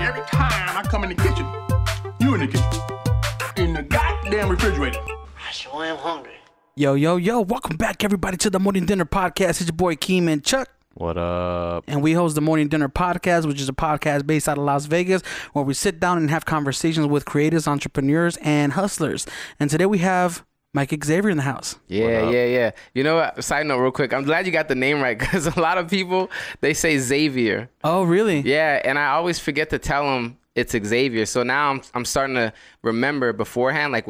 every time I come in the kitchen, you in the kitchen, in the goddamn refrigerator. I sure am hungry. Yo, welcome back everybody to the Morning Dinner Podcast. It's your boy Keem and Chuck. What up? And we host the Morning Dinner Podcast, which is a podcast based out of Las Vegas, where we sit down and have conversations with creators, entrepreneurs, and hustlers. And today we have Mike Xavier in the house. Yeah. You know what? Side note real quick. I'm glad you got the name right because a lot of people, they say Xavier. Oh, really? Yeah, and I always forget to tell them it's Xavier. So now I'm starting to remember beforehand, like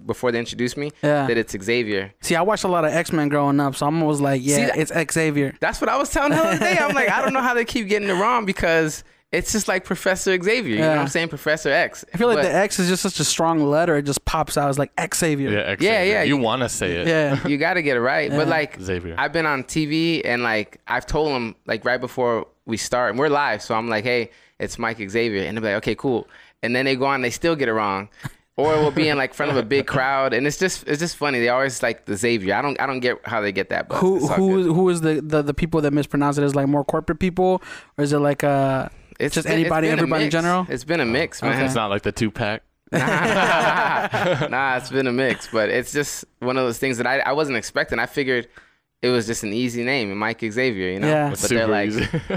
before they introduced me, that it's Xavier. See, I watched a lot of X-Men growing up, so I'm always like, it's Xavier. That's what I was telling the other day. I'm like, I don't know how they keep getting it wrong because it's just like Professor Xavier. You know what I'm saying? Professor X. I feel like the X is just such a strong letter. It just pops out. It's like Xavier. Yeah, Xavier. Yeah. You want to say it. Yeah. You got to get it right. Yeah. But like, Xavier. I've been on TV and like, I've told them like right before we start, and we're live. So I'm like, hey, it's Mike Xavier. And they're like, okay, cool. And then they go on, they still get it wrong. Or we'll be in like front of a big crowd. And it's just funny. They always like the Xavier. I don't get how they get that. But who is the people that mispronounce it? Is like more corporate people? Or is it like it's just anybody, everybody in general? It's been a mix, man. Okay. It's not like the 2-pack. Nah, it's been a mix. But it's just one of those things that I wasn't expecting. I figured it was just an easy name, Mike Xavier, you know? Yeah. But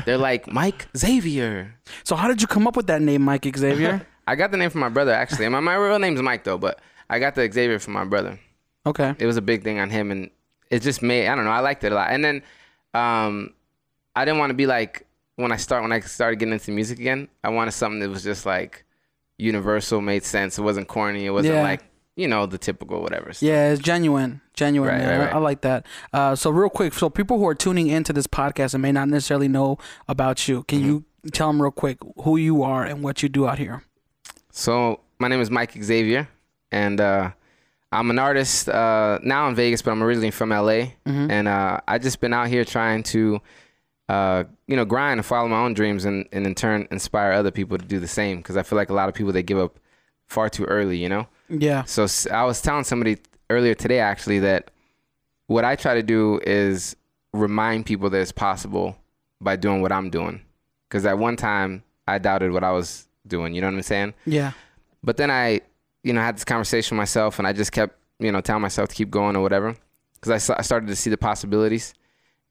they're like, Mike Xavier. So how did you come up with that name, Mike Xavier? I got the name from my brother, actually. My real name's Mike, though, but I got the Xavier from my brother. Okay. It was a big thing on him, and it just made, I don't know, I liked it a lot. And then I didn't want to be like, when I started getting into music again, I wanted something that was just like universal, made sense. It wasn't corny. It wasn't like, you know, the typical whatever. Yeah, it's genuine, man. Right. I like that. So real quick, so people who are tuning into this podcast and may not necessarily know about you, can you tell them real quick who you are and what you do out here? So my name is Mike Xavier, and I'm an artist now in Vegas, but I'm originally from LA. And I just been out here trying to, grind and follow my own dreams and in turn inspire other people to do the same. Because I feel like a lot of people, they give up far too early, you know? Yeah. So I was telling somebody earlier today, actually, that what I try to do is remind people that it's possible by doing what I'm doing. Because at one time, I doubted what I was doing. You know what I'm saying? Yeah. But then I, had this conversation with myself, and I just kept, telling myself to keep going or whatever. Because I started to see the possibilities.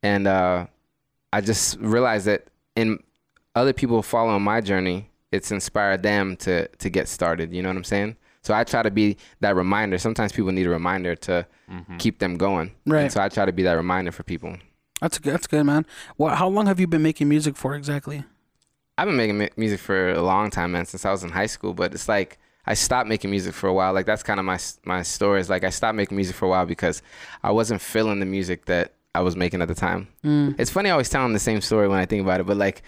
And I just realized that in other people following my journey, it's inspired them to get started. You know what I'm saying? So I try to be that reminder. Sometimes people need a reminder to keep them going. Right. And so I try to be that reminder for people. That's good, man. How long have you been making music for exactly? I've been making music for a long time, man, since I was in high school. But it's like I stopped making music for a while. Like that's kind of my story. Is like I stopped making music for a while because I wasn't feeling the music that I was making at the time. It's funny I always telling the same story when I think about it. But like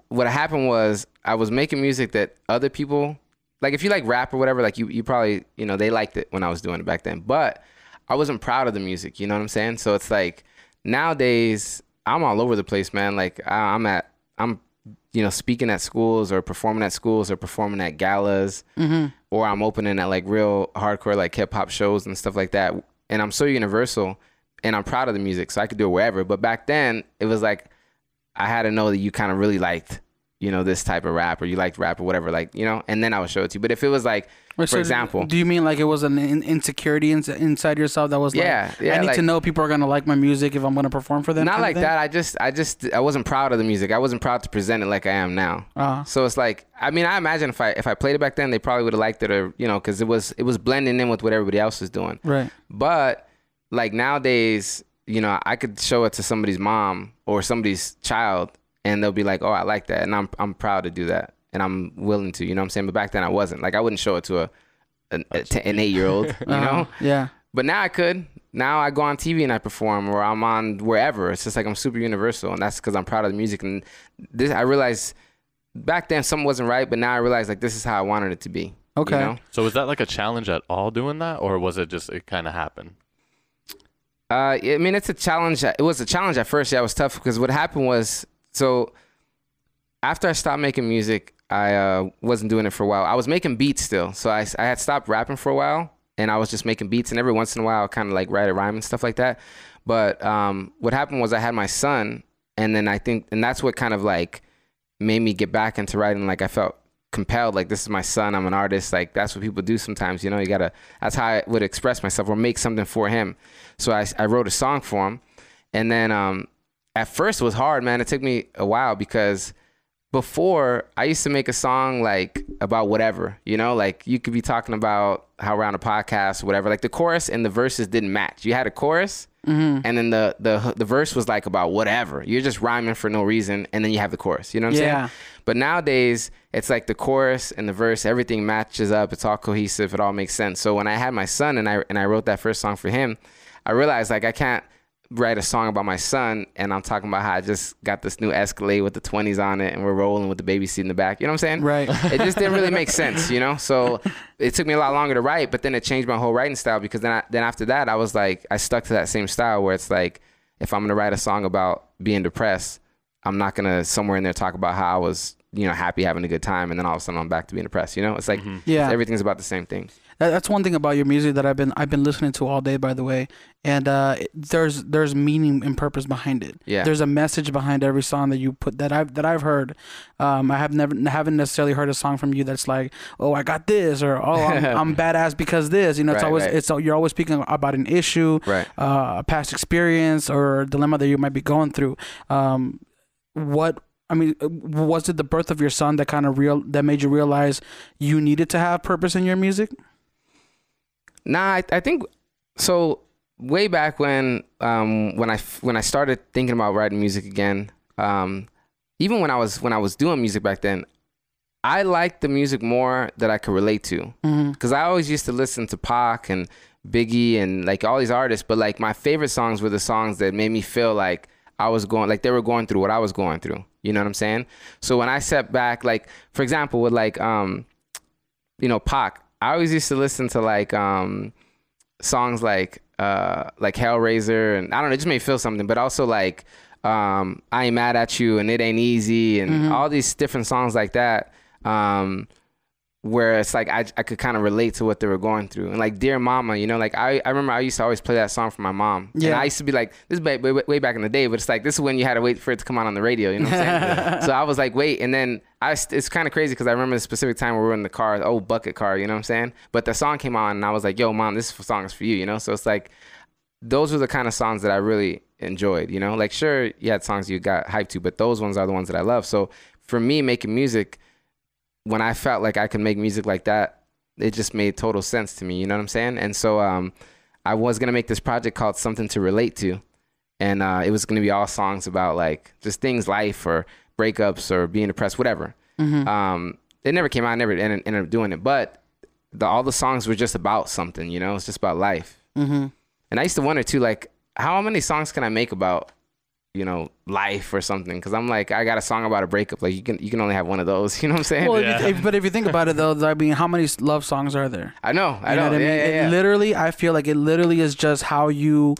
what happened was I was making music that other people, like if you like rap or whatever, like you probably, they liked it when I was doing it back then. But I wasn't proud of the music, you know what I'm saying? So it's like nowadays I'm all over the place, man. Like I'm speaking at schools or performing at schools or performing at galas, or I'm opening at like real hardcore like hip hop shows and stuff like that. And I'm so universal and I'm proud of the music, so I could do it wherever. But back then it was like I had to know that you kind of really liked, this type of rap, or you liked rap or whatever, like, and then I would show it to you. But if it was like, for example. Do you mean like it was an insecurity inside yourself that was like, I need to know people are going to like my music if I'm going to perform for them? Not like that. I wasn't proud of the music. I wasn't proud to present it like I am now. So it's like, I imagine if I played it back then, they probably would have liked it, or, because it was blending in with what everybody else was doing. Right. But like nowadays, I could show it to somebody's mom or somebody's child, and they'll be like, "Oh, I like that," and I'm proud to do that, and I'm willing to. You know what I'm saying? But back then, I wasn't. Like, I wouldn't show it to an 8-year-old. You know? Yeah. But now I could. Now I go on TV and I perform, or I'm on wherever. It's just like I'm super universal, and that's because I'm proud of the music. And this, I realized back then something wasn't right, but now I realize like this is how I wanted it to be. Okay. So was that like a challenge at all doing that, or was it just it kind of happened? It's a challenge. It was a challenge at first. Yeah, it was tough because what happened was, so after I stopped making music, I wasn't doing it for a while. I was making beats still. So I had stopped rapping for a while, and I was just making beats, and every once in a while I kind of like write a rhyme and stuff like that. But what happened was I had my son, and then and that's what kind of like made me get back into writing. Like I felt compelled, like this is my son, I'm an artist. Like that's what people do sometimes, you know, that's how I would express myself or make something for him. So I wrote a song for him. And then at first it was hard, man. It took me a while because before I used to make a song like about whatever, you know, like you could be talking about how we're on a podcast or whatever. Like the chorus and the verses didn't match. You had a chorus and then the verse was like about whatever. You're just rhyming for no reason, and then you have the chorus. You know what I'm saying? But nowadays it's like the chorus and the verse, everything matches up. It's all cohesive. It all makes sense. So when I had my son and I wrote that first song for him, I realized like I can't write a song about my son and I'm talking about how I just got this new Escalade with the 20s on it and we're rolling with the baby seat in the back. You know what I'm saying? Right. It just didn't really make sense, you know? So it took me a lot longer to write, but then it changed my whole writing style because then after that, I was like, I stuck to that same style where it's like, if I'm going to write a song about being depressed, I'm not going to somewhere in there talk about how I was, you know, happy, having a good time. And then all of a sudden I'm back to being depressed, you know? It's like, everything's about the same thing. That's one thing about your music that I've been listening to all day, by the way. And there's meaning and purpose behind it. Yeah. There's a message behind every song that you put that I've heard. I haven't necessarily heard a song from you that's like, oh, I got this, or oh, I'm badass because this. You know, it's you're always speaking about an issue, a past experience or a dilemma that you might be going through. Was it the birth of your son that made you realize you needed to have purpose in your music? Nah, I think so. Way back when I started thinking about writing music again, even when I was doing music back then, I liked the music more that I could relate to. Because I always used to listen to Pac and Biggie and like all these artists, but like my favorite songs were the songs that made me feel like they were going through what I was going through. You know what I'm saying? So when I sat back, like for example, with like you know, Pac, I always used to listen to like songs like Hellraiser, and I don't know, it just made me feel something. But also like I Ain't Mad at You and It Ain't Easy and all these different songs like that, where it's like I could kind of relate to what they were going through. And like Dear Mama, you know, like I remember I used to always play that song for my mom. Yeah. And I used to be like, this is way back in the day, but it's like this is when you had to wait for it to come out on the radio, you know what I'm saying? So I was like, wait, and then it's kind of crazy because I remember the specific time where we were in the car, the old bucket car, you know what I'm saying? But the song came on and I was like, yo, Mom, this song is for you, you know? So it's like, those were the kind of songs that I really enjoyed, you know? Like, sure, you had songs you got hyped to, but those ones are the ones that I love. So for me, making music, when I felt like I could make music like that, it just made total sense to me, you know what I'm saying? And so I was going to make this project called Something to Relate to. And it was going to be all songs about like just things, life or breakups or being depressed, whatever. It never came out, I never ended up doing it. But all the songs were just about something, you know? It's just about life. And I used to wonder too, like, how many songs can I make about, you know, life or something? Because I'm like, I got a song about a breakup. Like you can only have one of those. You know what I'm saying? Well, but if you think about it though, I mean, how many love songs are there? I know. What I mean? Yeah. Literally, I feel like it literally is just how you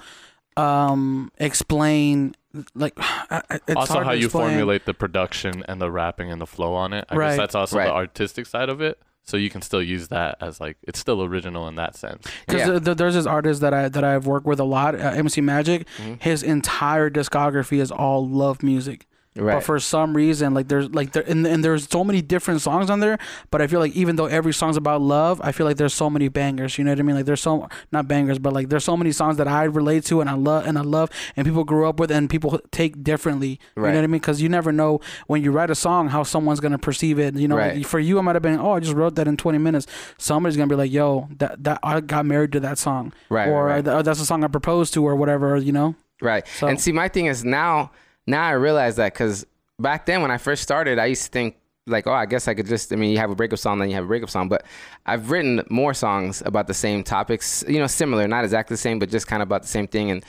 explain. Like it's also how you formulate the production and the rapping and the flow on it. I guess that's also the artistic side of it. So you can still use that as like, it's still original in that sense. Because there's this artist that I've worked with a lot, emcee Magic. His entire discography is all love music. But for some reason, like there's so many different songs on there. But I feel like even though every song's about love, I feel like there's so many bangers. You know what I mean? Like there's not bangers, but like there's so many songs that I relate to and I love and people grew up with and people take differently. You know what I mean? Because you never know when you write a song how someone's gonna perceive it. You know, like for you, it might have been, oh, I just wrote that in 20 minutes. Somebody's gonna be like, yo, that I got married to that song, or that's a song I proposed to, or whatever. You know? Right. So. And see, my thing is now I realize that because back then when I first started, I used to think like, oh, I guess I could just, I mean, you have a breakup song, then you have a breakup song. But I've written more songs about the same topics, you know, similar, not exactly the same, but just kind of about the same thing. And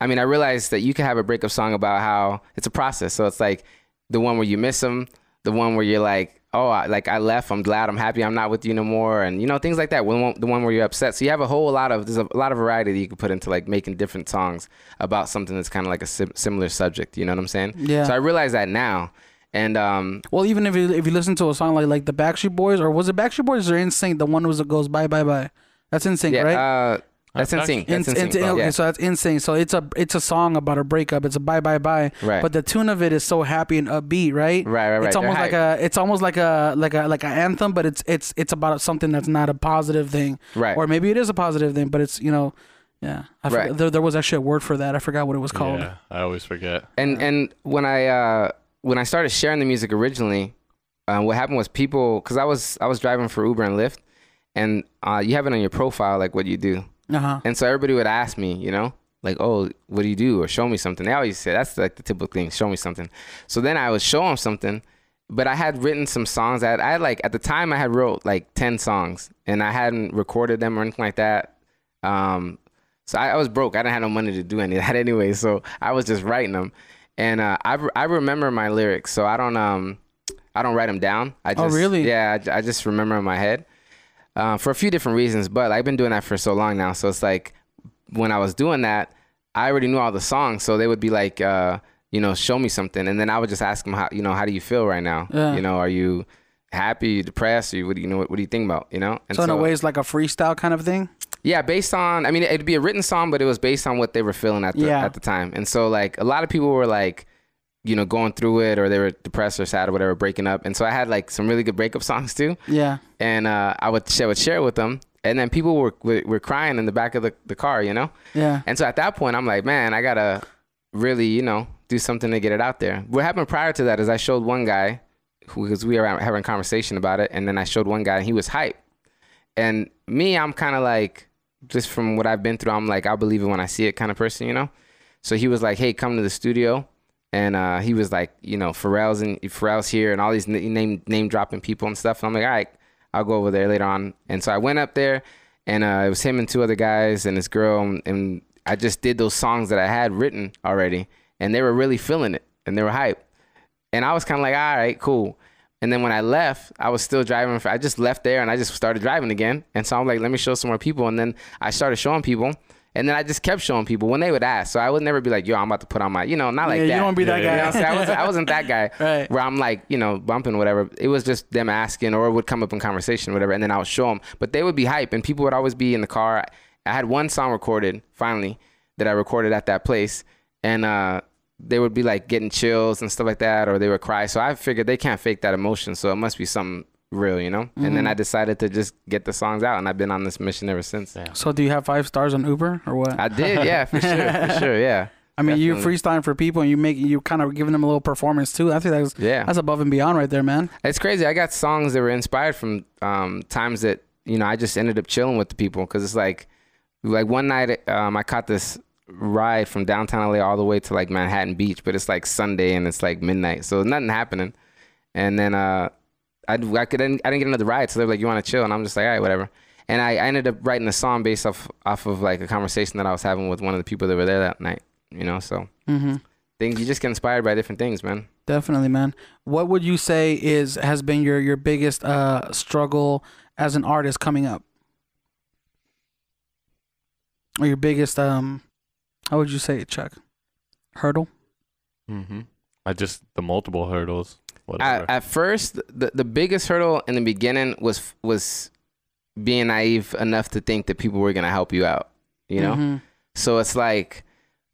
I mean, I realized that you can have a breakup song about how it's a process. So it's like the one where you miss them, the one where you're like, oh, I left, I'm glad, I'm happy, I'm not with you no more. And, you know, things like that. The one where you're upset. So you have there's a lot of variety that you can put into like making different songs about something that's kind of like a similar subject. You know what I'm saying? Yeah. So I realize that now. And well, even if you listen to a song like the Backstreet Boys, or was it Backstreet Boys or NSYNC, the one that goes bye bye bye? That's NSYNC, right? That's NSYNC. That's NSYNC. Okay, so that's NSYNC. So it's a song about a breakup. It's a bye bye bye. Right. But the tune of it is so happy and upbeat, right? Right. It's almost like an anthem, but it's about something that's not a positive thing. Right. Or maybe it is a positive thing, but it's yeah. There was actually a word for that. I forgot what it was called. Yeah, I always forget. And when I started sharing the music originally, what happened was people, because I was driving for Uber and Lyft, and you have it on your profile like what you do. And so everybody would ask me, like, oh, what do you do? Or show me something. They always say that's like the typical thing, show me something. So then I would show them something, but I had written some songs that I like at the time. I had wrote like 10 songs, and I hadn't recorded them or anything like that. So I was broke. I didn't have no money to do any of that anyway. So I was just writing them, and I remember my lyrics. So I don't write them down. Oh really? Yeah, I just remember in my head. For a few different reasons, but I've been doing that for so long now. So it's like when I was doing that, I already knew all the songs. So they would be like, show me something. And then I would just ask them, how do you feel right now? Yeah. Are you happy, depressed? Or what do you think about, And so in a way, it's like a freestyle kind of thing? Yeah, based on, it'd be a written song, but it was based on what they were feeling at the time. And so like a lot of people were like, going through it, or they were depressed or sad or whatever, breaking up. And so I had like some really good breakup songs too. Yeah. And I would share it with them. And then people were crying in the back of the car, Yeah. And so at that point, I'm like, man, I got to really, do something to get it out there. What happened prior to that is I showed one guy, because we were having a conversation about it. And then I showed one guy and he was hype. And me, I'm kind of like, just from what I've been through, I'm like, I'll believe it when I see it kind of person, So he was like, hey, come to the studio. And he was like, Pharrell's here and all these name dropping people and stuff. And I'm like, all right, I'll go over there later on. And so I went up there, and it was him and 2 other guys and this girl. And I just did those songs that I had written already. And they were really feeling it, and they were hype. And I was kind of like, all right, cool. And then when I left, I was still driving. I just left there, and I just started driving again. And so I'm like, let me show some more people. And then I started showing people. And then I just kept showing people when they would ask. So I would never be like, yo, I'm about to put on my, not like that. You don't want to be that guy. So I wasn't that guy right. Where I'm like, bumping whatever. It was just them asking, or it would come up in conversation, whatever. And then I would show them. But they would be hype, and people would always be in the car. I had one song recorded, finally, that I recorded at that place. And they would be like getting chills and stuff like that, or they would cry. So I figured they can't fake that emotion. So it must be something real, Mm-hmm. And then I decided to just get the songs out, and I've been on this mission ever since. Yeah. So do you have 5 stars on Uber or what? I did, yeah, for sure, yeah. I mean, you freestyling for people, and you kind of giving them a little performance too. I think that's above and beyond right there, man. It's crazy. I got songs that were inspired from times that I just ended up chilling with the people, because it's like one night I caught this ride from downtown LA all the way to like Manhattan Beach, but it's like Sunday and it's like midnight, so nothing happening. And then I didn't get another ride, so they're like, you want to chill? And I'm just like, all right, whatever. And I ended up writing a song based off of like a conversation that I was having with one of the people that were there that night, so things, you just get inspired by different things, man. Definitely, man. What would you say has been your biggest struggle as an artist coming up, or your biggest how would you say it, Chuck? Hurdle? The multiple hurdles. At first, the biggest hurdle in the beginning was being naive enough to think that people were gonna help you out, So it's like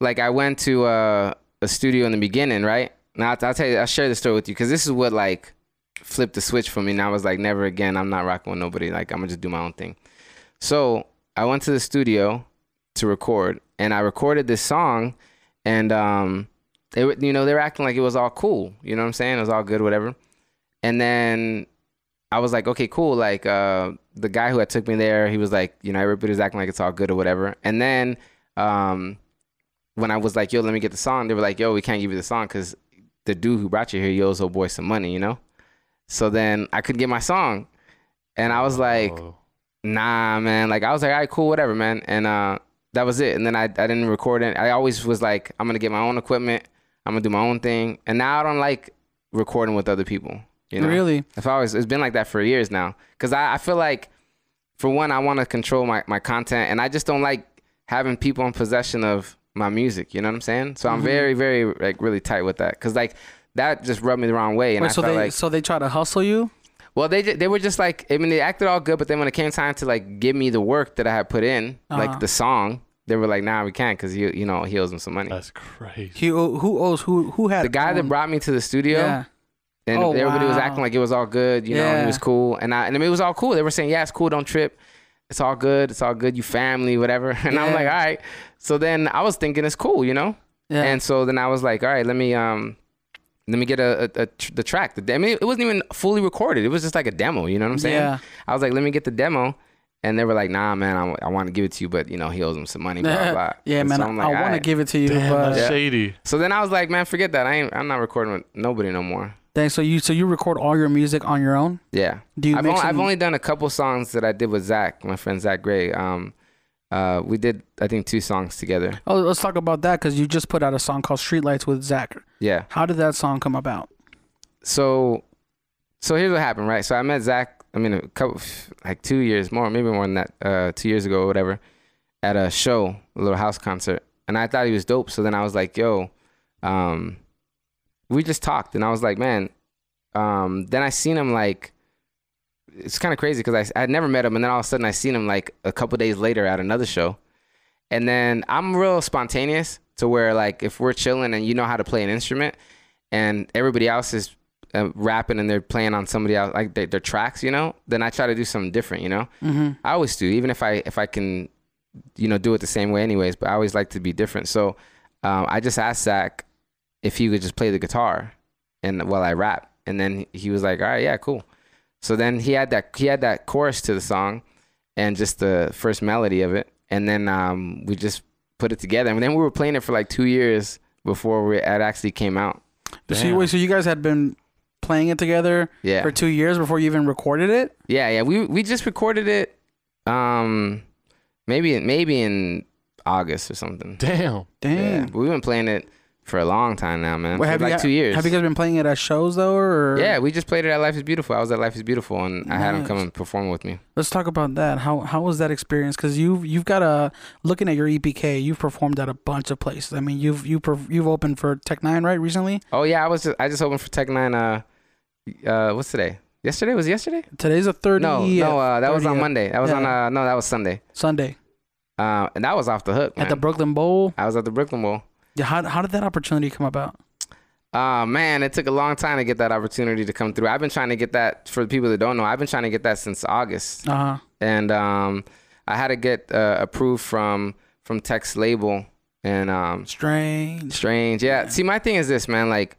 I went to a studio in the beginning, right? Now I'll tell you, I'll share the story with you, because this is what like flipped the switch for me. And I was like, never again. I'm not rocking with nobody. Like, I'm gonna just do my own thing. So I went to the studio to record, and I recorded this song, and they were acting like it was all cool. You know what I'm saying? It was all good, whatever. And then I was like, okay, cool. Like, the guy who had took me there, he was like, everybody's acting like it's all good or whatever. And then when I was like, yo, let me get the song, they were like, yo, we can't give you the song because the dude who brought you here, he owes old boy some money, So then I couldn't get my song. And I was like, nah, man. Like, I was like, all right, cool, whatever, man. And that was it. And then I didn't record it. I always was like, I'm going to get my own equipment. I'm going to do my own thing. And now I don't like recording with other people. Really? It's been like that for years now. Because I feel like, for one, I want to control my content. And I just don't like having people in possession of my music. You know what I'm saying? So I'm very, very, like, really tight with that. Because, like, that just rubbed me the wrong way. And Wait, so they try to hustle you? Well, they were just like, I mean, they acted all good, but then when it came time to like give me the work that I had put in, like the song, they were like, nah, we can't, because he owes them some money. That's crazy. Who had the guy that brought me to the studio? Yeah. And everybody was acting like it was all good, you know, he was cool. And I mean, it was all cool. They were saying, yeah, it's cool, don't trip. It's all good. It's all good. You family, whatever. And I'm like, all right. So then I was thinking it's cool, you know? Yeah. And so then I was like, all right, let me get the track. I mean, it wasn't even fully recorded. It was just like a demo, you know what I'm saying? Yeah. I was like, let me get the demo. And they were like, nah, man, I want to give it to you, but, you know, he owes him some money, blah, blah, blah. Yeah, and man, so like, I want to give it to you. Damn, but that's shady. So then I was like, man, forget that. I'm not recording with nobody no more. Dang, so you record all your music on your own? Yeah. I've only done a couple songs that I did with Zach, my friend Zach Gray. We did, I think, 2 songs together. Oh, let's talk about that, because you just put out a song called Streetlights with Zach. Yeah. How did that song come about? So here's what happened, right? So I met Zach, I mean, a couple, like 2 years more, maybe more than that, 2 years ago or whatever, at a show, a little house concert. And I thought he was dope. So then I was like, yo, we just talked. And I was like, man, then I seen him like, it's kind of crazy because I had never met him. And then all of a sudden I seen him like a couple days later at another show. And then I'm real spontaneous to where like if we're chilling and you know how to play an instrument and everybody else is rapping and they're playing on somebody else, like their tracks, you know, then I try to do something different, you know. Mm-hmm. I always do, even if I can, you know, do it the same way anyways, but I always like to be different. So I just asked Zach if he would just play the guitar and while I rap. And then he was like, all right, yeah, cool. So then he had that chorus to the song and just the first melody of it. And then we just put it together. And then we were playing it for like 2 years before it actually came out. So you guys had been playing it together for 2 years before you even recorded it? Yeah. We just recorded it maybe in August or something. Damn. Yeah, we've been playing it for a long time now, man. For like 2 years. Have you guys been playing it at shows though, or? Yeah, we just played it at Life is Beautiful. I was at Life is Beautiful, and I had him come and perform with me. Let's talk about that. How was that experience? Because you've got looking at your EPK, you've performed at a bunch of places. I mean, you've opened for Tech 9, right, recently? Oh yeah, I just opened for Tech 9. What's today? Yesterday? Was it yesterday? Today's a 30. No, that was on Monday. That was that was Sunday. Sunday. And that was off the hook, man. At the Brooklyn Bowl. I was at the Brooklyn Bowl. Yeah, how did that opportunity come about? Man, it took a long time to get that opportunity to come through. I've been trying to get that, for the people that don't know, I've been trying to get that since August. Uh-huh. And I had to get approved from Tech's label. And Strange. Yeah. See, my thing is this, man. Like,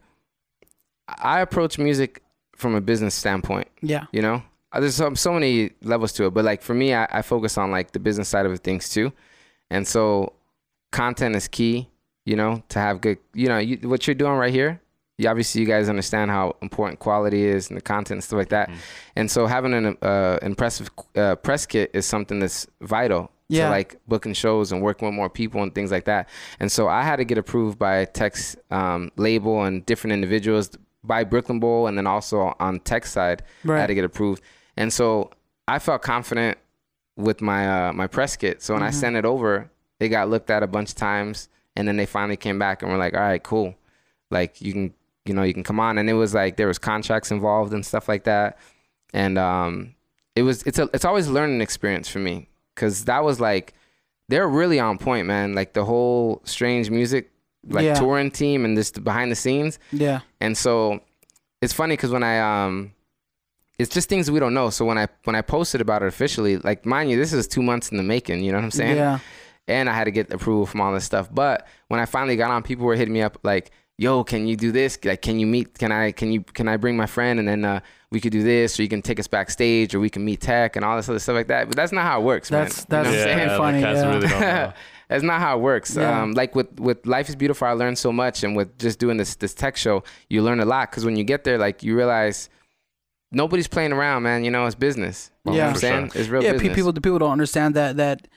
I approach music from a business standpoint. Yeah. You know? There's so many levels to it. But, like, for me, I focus on, like, the business side of things, too. And so content is key. You know, to have good, you know, what you're doing right here, obviously you guys understand how important quality is and the content and stuff like that. Mm. And so having an impressive press kit is something that's vital to like booking shows and working with more people and things like that. And so I had to get approved by Tech's label and different individuals by Brooklyn Bowl, and then also on Tech's side, I had to get approved. And so I felt confident with my my press kit. So when I sent it over, it got looked at a bunch of times. And then they finally came back and were like, all right, cool. Like, you can come on. And it was like, there was contracts involved and stuff like that. And it's always a learning experience for me. Cause that was like, they're really on point, man. Like the whole Strange Music, like touring team and just behind the scenes. Yeah. And so it's funny cause when it's just things we don't know. So when I posted about it officially, like, mind you, this is 2 months in the making, you know what I'm saying? Yeah. And I had to get approval from all this stuff. But when I finally got on, people were hitting me up like, yo, can you do this? Like, can I bring my friend? And then we could do this, or you can take us backstage, or we can meet Tech and all this other stuff like that. But that's not how it works, man. That's funny. Really don't know. That's not how it works. Yeah. Like with Life is Beautiful, I learned so much. And with just doing this Tech show, you learn a lot. Because when you get there, like, you realize nobody's playing around, man. You know, it's business. You know what I'm saying? It's real business. Yeah, people don't understand that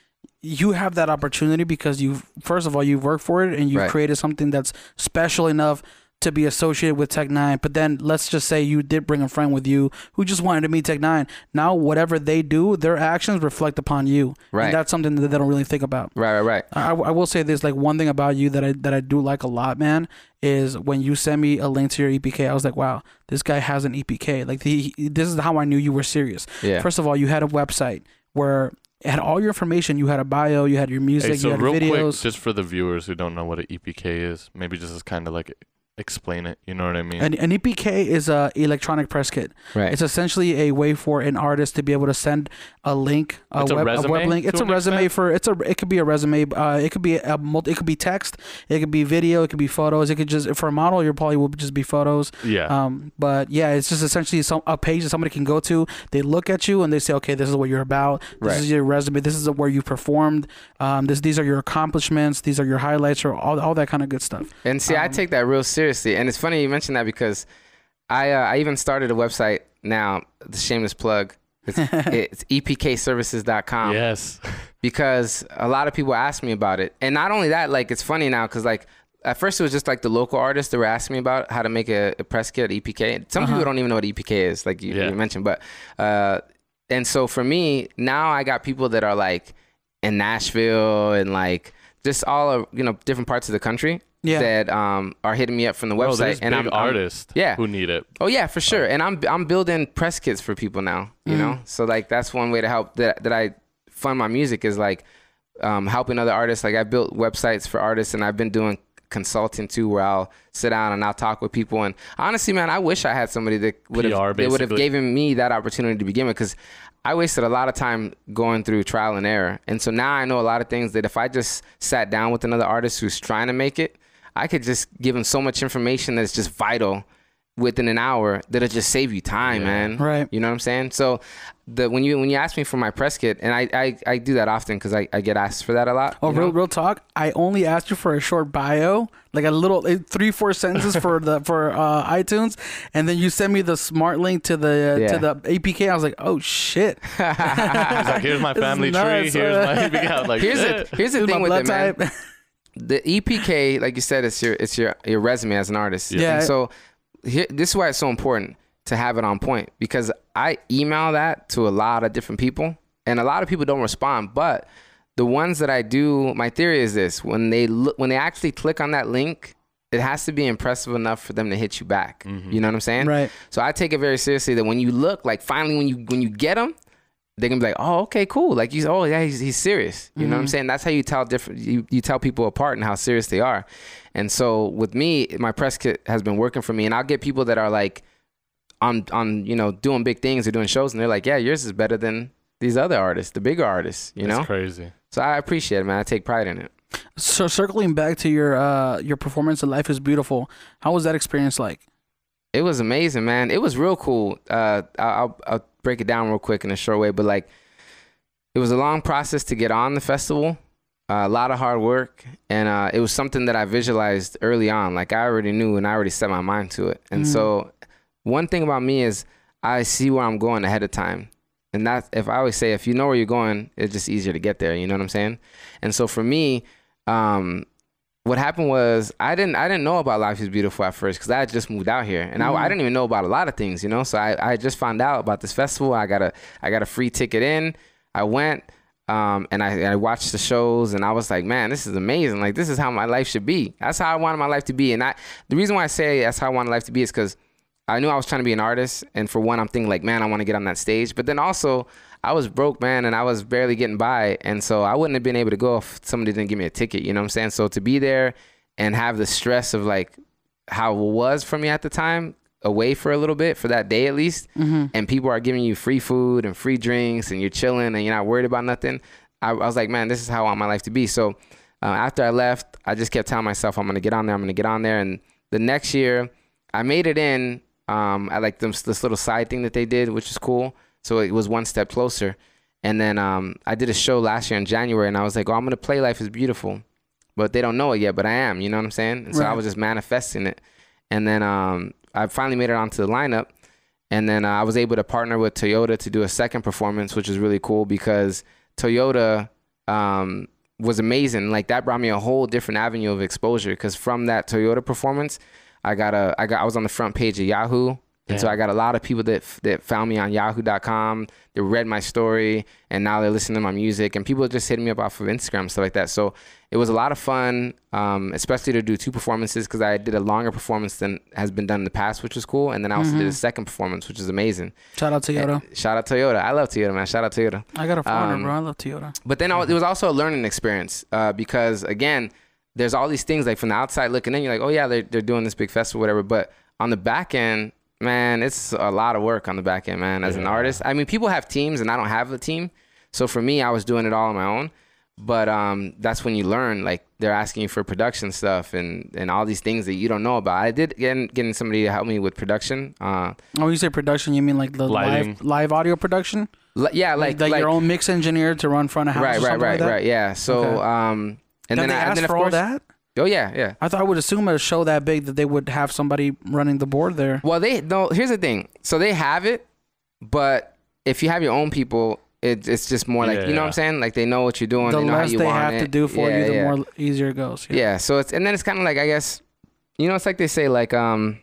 you have that opportunity because first of all, you've worked for it and you've created something that's special enough to be associated with Tech Nine, but then let's just say you did bring a friend with you who just wanted to meet Tech Nine. Now, whatever they do, their actions reflect upon you. Right. And that's something that they don't really think about. Right. I will say this, like, one thing about you that I do like a lot, man, is when you send me a link to your EPK, I was like, wow, this guy has an EPK. Like, this is how I knew you were serious. Yeah. First of all, you had a website where it had all your information. You had a bio, you had your music, you had real videos. Quick, just for the viewers who don't know what an EPK is, maybe just as kind of like explain it, you know what I mean? An EPK is a electronic press kit. Right. It's essentially a way for an artist to be able to send a link, a web link. It's a resume for it could be a resume. It could be text. It could be video. It could be photos. It could just, for a model, your probably will just be photos. Yeah. But yeah, it's just essentially a page that somebody can go to. They look at you and they say, okay, this is what you're about. This is your resume. This is where you performed. These are your accomplishments. These are your highlights, or all that kind of good stuff. And see, I take that real seriously. And it's funny you mentioned that because I even started a website now, the shameless plug. It's epkservices.com. Yes. Because a lot of people ask me about it. And not only that, like, it's funny now because, like, at first it was just like the local artists that were asking me about how to make a press kit, EPK. Some people don't even know what EPK is, like you mentioned. But and so for me, now I got people that are like in Nashville and like just all of, different parts of the country. That are hitting me up from the website, and I'm artists who need it. Oh yeah, for sure. And I'm building press kits for people now, you know. So like that's one way to help that I fund my music is like helping other artists. Like I built websites for artists, and I've been doing consulting too, where I'll sit down and I'll talk with people. And honestly, man, I wish I had somebody that would have given me that opportunity to begin with, because I wasted a lot of time going through trial and error. And so now I know a lot of things that if I just sat down with another artist who's trying to make it, I could just give them so much information that's just vital within an hour that'll just save you time, man. Right. You know what I'm saying? So when you ask me for my press kit, and I do that often because I get asked for that a lot. Oh, real talk. I only asked you for a short bio, like a little 3-4 sentences for iTunes, and then you sent me the smart link to the APK. I was like, oh shit. He's like, here's my family tree. Here's my APK. I was like, here's the thing with it, man. The EPK, like you said, it's your resume as an artist. Yeah. And so this is why it's so important to have it on point, because I email that to a lot of different people, and a lot of people don't respond. But the ones that I do, my theory is this: when they actually click on that link, it has to be impressive enough for them to hit you back. Mm-hmm. You know what I'm saying? Right. So I take it very seriously that when you look, like finally when you get them, they're gonna be like, oh, okay, cool. Like he's serious. You know what I'm saying? That's how you tell you tell people apart and how serious they are. And so with me, my press kit has been working for me, and I'll get people that are like on doing big things or doing shows, and they're like, yeah, yours is better than these other artists, the bigger artists. That's crazy. So I appreciate it, man. I take pride in it. So circling back to your performance in Life is Beautiful, how was that experience like? It was amazing, man. It was real cool. I'll break it down real quick in a short way, but like it was a long process to get on the festival, a lot of hard work, and it was something that I visualized early on. Like I already knew, and I already set my mind to it. And so one thing about me is I see where I'm going ahead of time. And that's, if I always say, if you know where you're going, it's just easier to get there. You know what I'm saying? And so for me, what happened was I didn't know about Life is Beautiful at first, because I had just moved out here, and I didn't even know about a lot of things, So I just found out about this festival. I got a free ticket in. I went, and I watched the shows, and I was like, man, this is amazing. Like, this is how my life should be. That's how I wanted my life to be. And the reason why I say that's how I wanted life to be is because I knew I was trying to be an artist, and for one, I'm thinking like, man, I want to get on that stage. But then also, I was broke, man, and I was barely getting by, and so I wouldn't have been able to go if somebody didn't give me a ticket. You know what I'm saying? So to be there and have the stress of like how it was for me at the time, away for a little bit, for that day at least, and people are giving you free food and free drinks, and you're chilling and you're not worried about nothing. I was like, man, this is how I want my life to be. So after I left, I just kept telling myself, I'm going to get on there. And the next year, I made it in. I like this little side thing that they did, which is cool. So it was one step closer. And then I did a show last year in January, and I was like, oh, I'm going to play Life is Beautiful. But they don't know it yet, but I am. You know what I'm saying? And so I was just manifesting it. And then I finally made it onto the lineup. And then I was able to partner with Toyota to do a second performance, which was really cool because Toyota was amazing. Like, that brought me a whole different avenue of exposure, because from that Toyota performance, I was on the front page of Yahoo. And so I got a lot of people that found me on yahoo.com. They read my story, and now they're listening to my music. And people just hitting me up off of Instagram, stuff like that. So it was a lot of fun, especially to do 2 performances, because I did a longer performance than has been done in the past, which was cool. And then I also did a second performance, which is amazing. Shout out Toyota. Shout out Toyota. I love Toyota, man. Shout out Toyota. I got a 400, bro. I love Toyota. But then it was also a learning experience because, again, there's all these things like from the outside looking in, you're like, oh, yeah, they're doing this big festival, whatever. But on the back end, man, it's a lot of work on the back end, man, as an artist. I mean, people have teams and I don't have a team. So for me, I was doing it all on my own. But that's when you learn, like they're asking you for production stuff and all these things that you don't know about. I did getting somebody to help me with production. Oh, you say production, you mean like the live audio production? Yeah, like your own mix engineer to run front of house. Right. Yeah. So and then of course, all that. Oh yeah. I thought I would assume a show that big that they would have somebody running the board there. Well, here's the thing. So they have it, but if you have your own people, it's just more like, you know what I'm saying? Like they know what you're doing. The they know less how you they want have it. to do for you, the more easier it goes. Yeah. So and then it's kind of like, I guess, it's like they say, like, I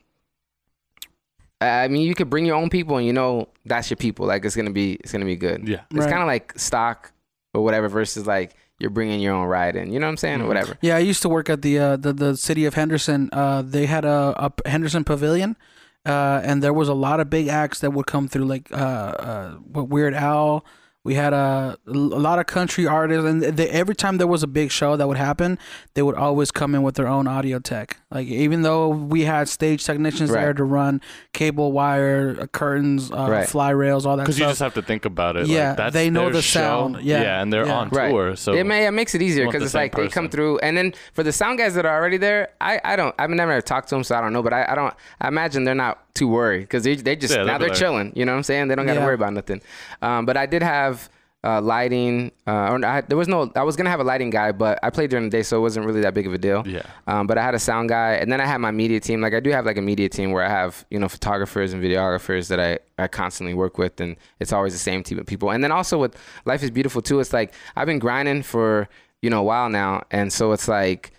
mean, you could bring your own people and that's your people. Like it's gonna be good. Yeah. It's kind of like stock or whatever versus like you're bringing your own ride in. You know what I'm saying? Or whatever. Yeah, I used to work at the city of Henderson. They had a Henderson Pavilion, and there was a lot of big acts that would come through, like Weird Al. We had a lot of country artists, and every time there was a big show that would happen, they would always come in with their own audio tech. Like even though we had stage technicians there to run cable wire, curtains, fly rails, all that stuff. Because you just have to think about it. Yeah, like, that's they know the show. sound. Yeah, and they're on tour, so it makes it easier because it's like they come through, and then for the sound guys that are already there, I've never talked to them, so I don't know, but I imagine they're not too worried because they just now they're chilling. You know what I'm saying? They don't got to worry about nothing. But I did have lighting. I was gonna have a lighting guy, but I played during the day, so it wasn't really that big of a deal. Yeah. But I had a sound guy, and then I had my media team. Like I do have like a media team where I have photographers and videographers that I constantly work with, and it's always the same team of people. And then also with Life is Beautiful too, it's like I've been grinding for a while now, and so it's like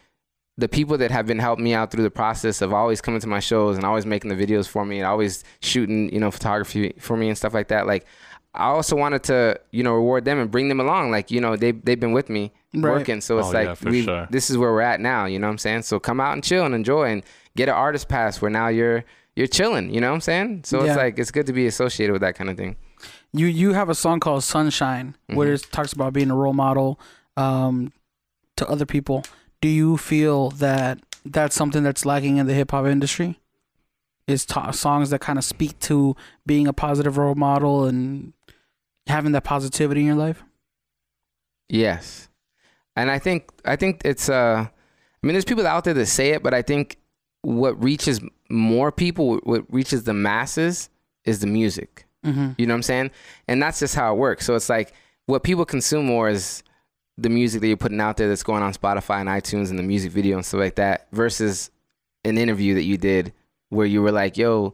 the people that have been helping me out through the process of always coming to my shows and always making the videos for me and always shooting photography for me and stuff like that. Like I also wanted to, reward them and bring them along. Like, they've been with me working. So it's this is where we're at now. You know what I'm saying? So come out and chill and enjoy and get an artist pass where now you're chilling. You know what I'm saying? So it's like, it's good to be associated with that kind of thing. You have a song called Sunshine where it talks about being a role model to other people. Do you feel that that's something that's lacking in the hip hop industry? Is songs that kind of speak to being a positive role model and having that positivity in your life? Yes. And I think it's there's people out there that say it, but I think what reaches more people, what reaches the masses is the music. Mm-hmm. You know what I'm saying? And that's just how it works. So it's like what people consume more is the music that you're putting out there that's going on Spotify and iTunes and the music video and stuff like that versus an interview that you did where you were like, yo,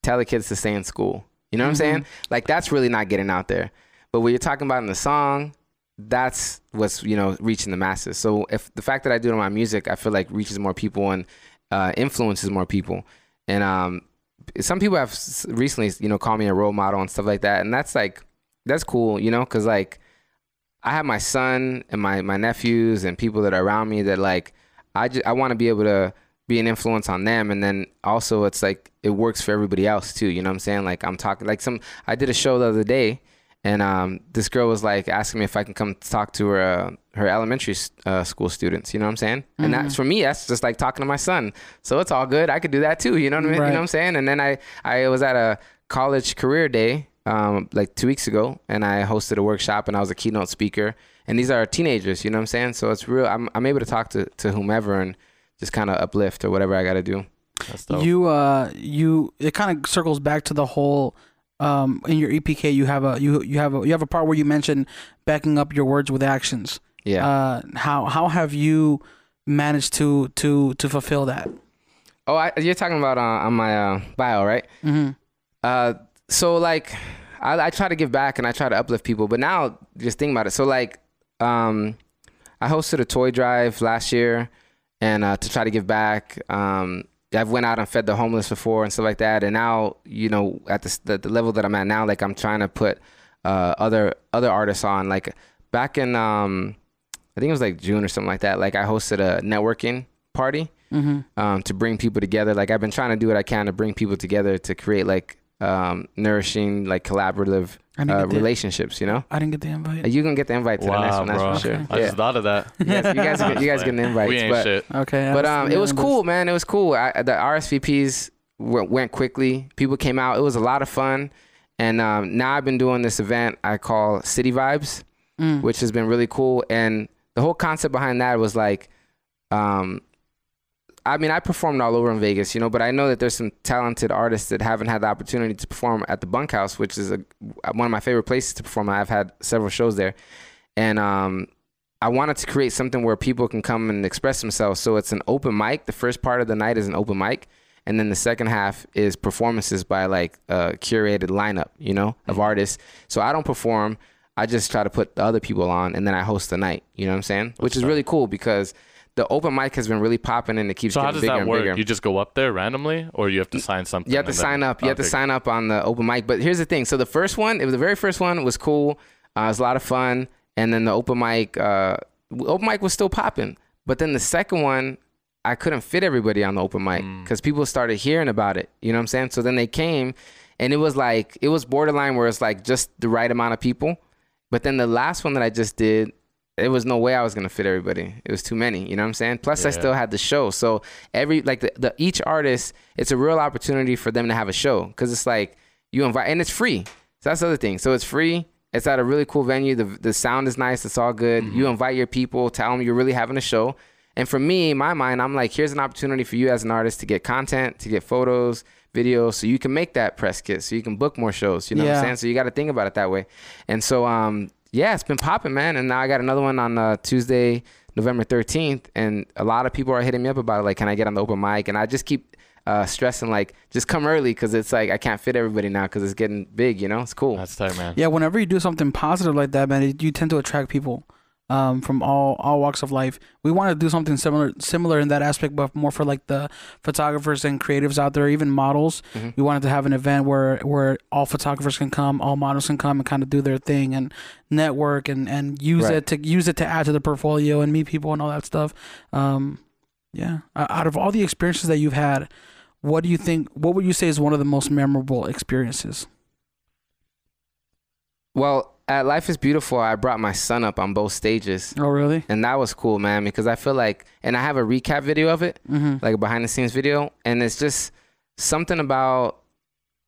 tell the kids to stay in school. You know what I'm saying? Like that's really not getting out there. But what you're talking about in the song, that's what's, reaching the masses. So if the fact that I do it on my music, I feel like reaches more people and influences more people. And some people have recently, called me a role model and stuff like that. And that's cool, because like I have my son and my nephews and people that are around me that like, I want to be able to be an influence on them. And then also it's like, it works for everybody else too. You know what I'm saying? Like I'm talking like I did a show the other day and this girl was like asking me if I can come talk to her elementary school students. You know what I'm saying? Mm-hmm. And that's for me, that's just like talking to my son. So it's all good. I could do that too. You know what I mean? Right. You know what I'm saying? And then I was at a college career day like 2 weeks ago and I hosted a workshop and I was a keynote speaker. And these are teenagers, you know what I'm saying? So it's real. I'm able to talk to whomever and just kind of uplift or whatever I got to do. That's dope. It kind of circles back to the whole in your EPK you have a part where you mention backing up your words with actions. Yeah. How have you managed to fulfill that? Oh, you're talking about on my bio, right? Mm-hmm. So like I try to give back and I try to uplift people, but now just think about it. So like I hosted a toy drive last year and to try to give back. I've went out and fed the homeless before and stuff like that. And now, you know, at the level that I'm at now, like I'm trying to put other artists on. Like back in I think it was like June or something like that. Like I hosted a networking party to bring people together. Like I've been trying to do what I can to bring people together to create like nourishing, like collaborative relationships, you know? I didn't get the invite. You can get the invite to the next one, that's for sure. Okay. I just thought of that. You guys get an invite. We ain't shit. Okay. But it was cool, man. It was cool. The RSVPs went quickly. People came out. It was a lot of fun. And now I've been doing this event I call City Vibes, which has been really cool. And the whole concept behind that was like, I mean, I performed all over in Vegas, you know, but I know that there's some talented artists that haven't had the opportunity to perform at the Bunkhouse, which is one of my favorite places to perform. I've had several shows there. And I wanted to create something where people can come and express themselves. So it's an open mic. The first part of the night is an open mic. And then the second half is performances by like a curated lineup, you know, of artists. So I don't perform. I just try to put the other people on, and then I host the night. You know what I'm saying? Which is really cool because the open mic has been really popping and it keeps getting bigger and bigger. So how does that work? You just go up there randomly, or you have to sign something? You have to sign up. You have to sign up on the open mic. But here's the thing. So the very first one was cool. It was a lot of fun. And then the open mic was still popping. But then the second one, I couldn't fit everybody on the open mic because people started hearing about it. You know what I'm saying? So then they came, and it was borderline where it's like just the right amount of people. But then the last one that I just did, it was no way I was going to fit everybody. It was too many, you know what I'm saying? Plus I still had the show. So each artist, it's a real opportunity for them to have a show because it's like you invite, and it's free. So that's the other thing. So it's free. It's at a really cool venue. The sound is nice. It's all good. You invite your people, tell them you're really having a show. And for me, in my mind, I'm like, here's an opportunity for you as an artist to get content, to get photos, videos, so you can make that press kit, so you can book more shows. You know what I'm saying? So you got to think about it that way. And so, it's been popping, man. And now I got another one on Tuesday, November 13th. And a lot of people are hitting me up about it. Like, can I get on the open mic? And I just keep stressing, like, just come early because it's like I can't fit everybody now because it's getting big, you know? It's cool. That's tight, man. Yeah, whenever you do something positive like that, man, you tend to attract people from all walks of life. We want to do something similar in that aspect, but more for like the photographers and creatives out there, even models. We wanted to have an event where all photographers can come, all models can come and kind of do their thing and network and use it to add to the portfolio and meet people and all that stuff. Out of all the experiences that you've had, what would you say is one of the most memorable experiences? Well, at Life is Beautiful, I brought my son up on both stages. Oh, really? And that was cool, man, because I feel like, and I have a recap video of it, like a behind the scenes video. And it's just something about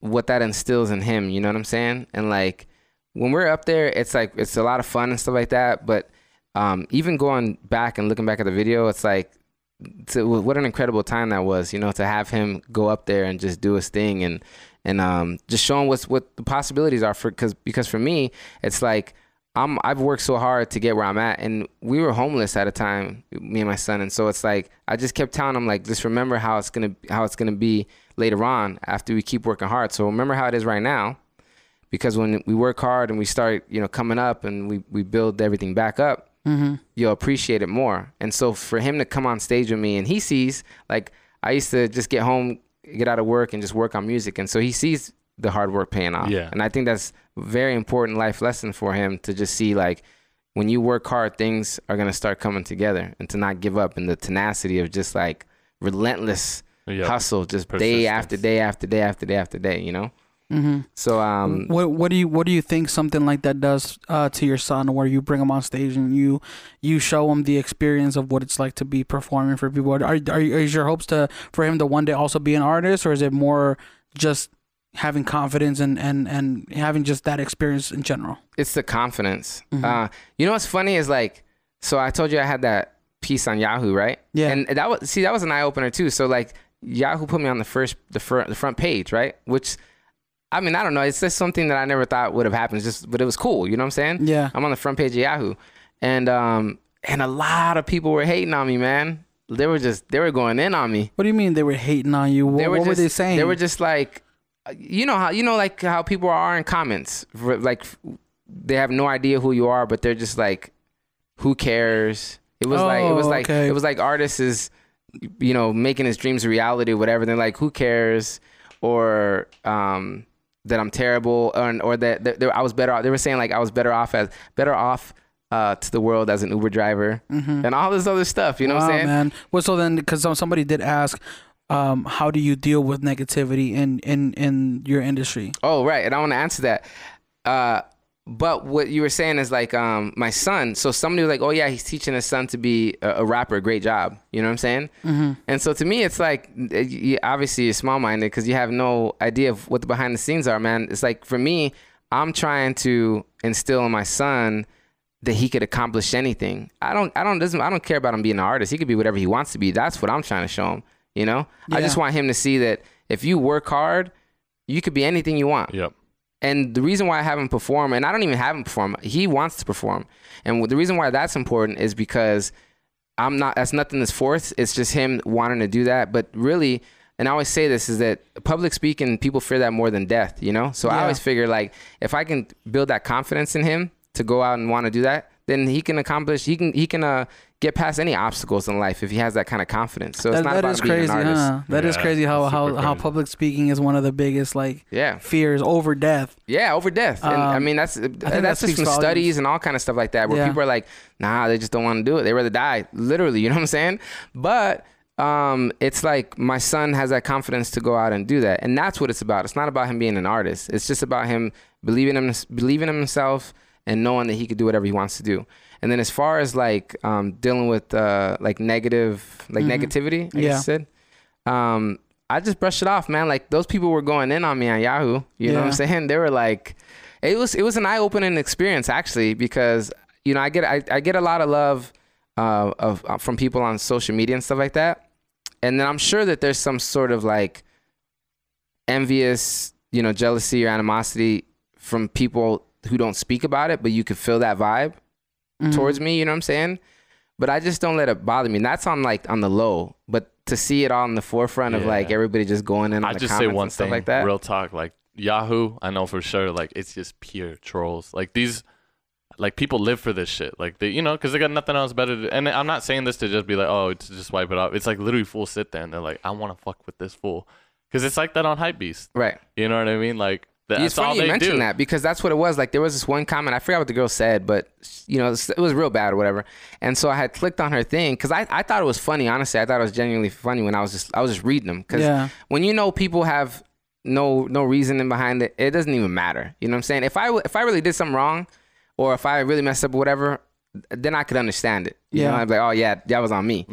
what that instills in him. You know what I'm saying? And like, when we're up there, it's like, it's a lot of fun and stuff like that. But even going back and looking back at the video, it's like, what an incredible time that was, you know, to have him go up there and just do his thing and just showing what the possibilities are because for me, it's like I've worked so hard to get where I'm at, and we were homeless at a time, me and my son, and so it's like I just kept telling him, like, just remember how it's gonna be later on after we keep working hard. So remember how it is right now, because when we work hard and we start, you know, coming up and we build everything back up, you'll appreciate it more. And so for him to come on stage with me, and he sees, like, I used to just get home, get out of work and just work on music, and so he sees the hard work paying off. And I think that's a very important life lesson for him to just see, like, when you work hard, things are going to start coming together, and to not give up, and the tenacity of just like relentless hustle, just day after day after day after day after day, you know? So what do you think something like that does to your son, where you bring him on stage and you show him the experience of what it's like to be performing for people? Is your hopes for him to one day also be an artist, or is it more just having confidence and having just that experience in general? It's the confidence. You know what's funny is, like, so I told you I had that piece on Yahoo, right? Yeah. And that was an eye opener too. So like Yahoo put me on the front page, right? Which, I mean, I don't know. It's just something that I never thought would have happened. But it was cool. You know what I'm saying? Yeah. I'm on the front page of Yahoo, and a lot of people were hating on me, man. They were going in on me. What do you mean they were hating on you? What were they saying? They were just like, like how people are in comments, like they have no idea who you are, but they're just like, who cares? It was like artists is you know, making his dreams a reality or whatever, then like, who cares? Or that I'm terrible, or that I was better off. They were saying like I was better off to the world as an Uber driver, and all this other stuff. You know what I'm saying? Man. Well, so then, because somebody did ask, how do you deal with negativity in your industry? Oh, right, and I want to answer that. But what you were saying is like my son. So somebody was like, oh yeah, he's teaching his son to be a rapper. Great job. You know what I'm saying? And so to me, it's like, obviously you're small-minded because you have no idea of what the behind the scenes are, man. It's like, for me, I'm trying to instill in my son that he could accomplish anything. I don't care about him being an artist. He could be whatever he wants to be. That's what I'm trying to show him. You know, I just want him to see that if you work hard, you could be anything you want. Yep. And the reason why I have him perform, and I don't even have him perform, he wants to perform. And the reason why that's important is because that's nothing that's forced. It's just him wanting to do that. But really, and I always say this, is that public speaking, people fear that more than death, you know? So I always figure like, if I can build that confidence in him to go out and want to do that, then he can accomplish, he can get past any obstacles in life if he has that kind of confidence. So it's not about being an artist. Huh? That is crazy how public speaking is one of the biggest fears over death. Yeah, over death. And I mean, that's just from studies and all kind of stuff like that, where people are like, nah, they just don't want to do it. They rather die, literally, you know what I'm saying? But it's like my son has that confidence to go out and do that. And that's what it's about. It's not about him being an artist. It's just about him believing in himself and knowing that he could do whatever he wants to do. And then as far as like dealing with like negativity, like you said, I just brushed it off, man. Like those people were going in on me on Yahoo. You know what I'm saying? They were like, it was an eye-opening experience actually, because you know I get a lot of love from people on social media and stuff like that, and then I'm sure that there's some sort of like envious, you know, jealousy or animosity from people who don't speak about it, but you could feel that vibe towards me, you know what I'm saying? But I just don't let it bother me. And that's on the low, but to see it all in the forefront of like everybody just going in on the comments and stuff like that. Real talk, like Yahoo, I know for sure, like it's just pure trolls. Like these, like people live for this shit. Like they, you know, because they got nothing else better to, and I'm not saying this to just be like, oh, to just wipe it off. It's like literally fools sit there and they're like, I want to fuck with this fool. Because it's like that on Hypebeast. Right. You know what I mean? Like, it's funny you mentioned that, because that's what it was. Like there was this one comment, I forgot what the girl said, but you know, it was real bad or whatever. And so I had clicked on her thing because I thought it was funny. Honestly, I thought it was genuinely funny when I was just reading them. Because when you know people have no reasoning behind it, it doesn't even matter. You know what I'm saying? If I really did something wrong, or if I really messed up or whatever, then I could understand it. You know, I'd be like, oh yeah, that was on me.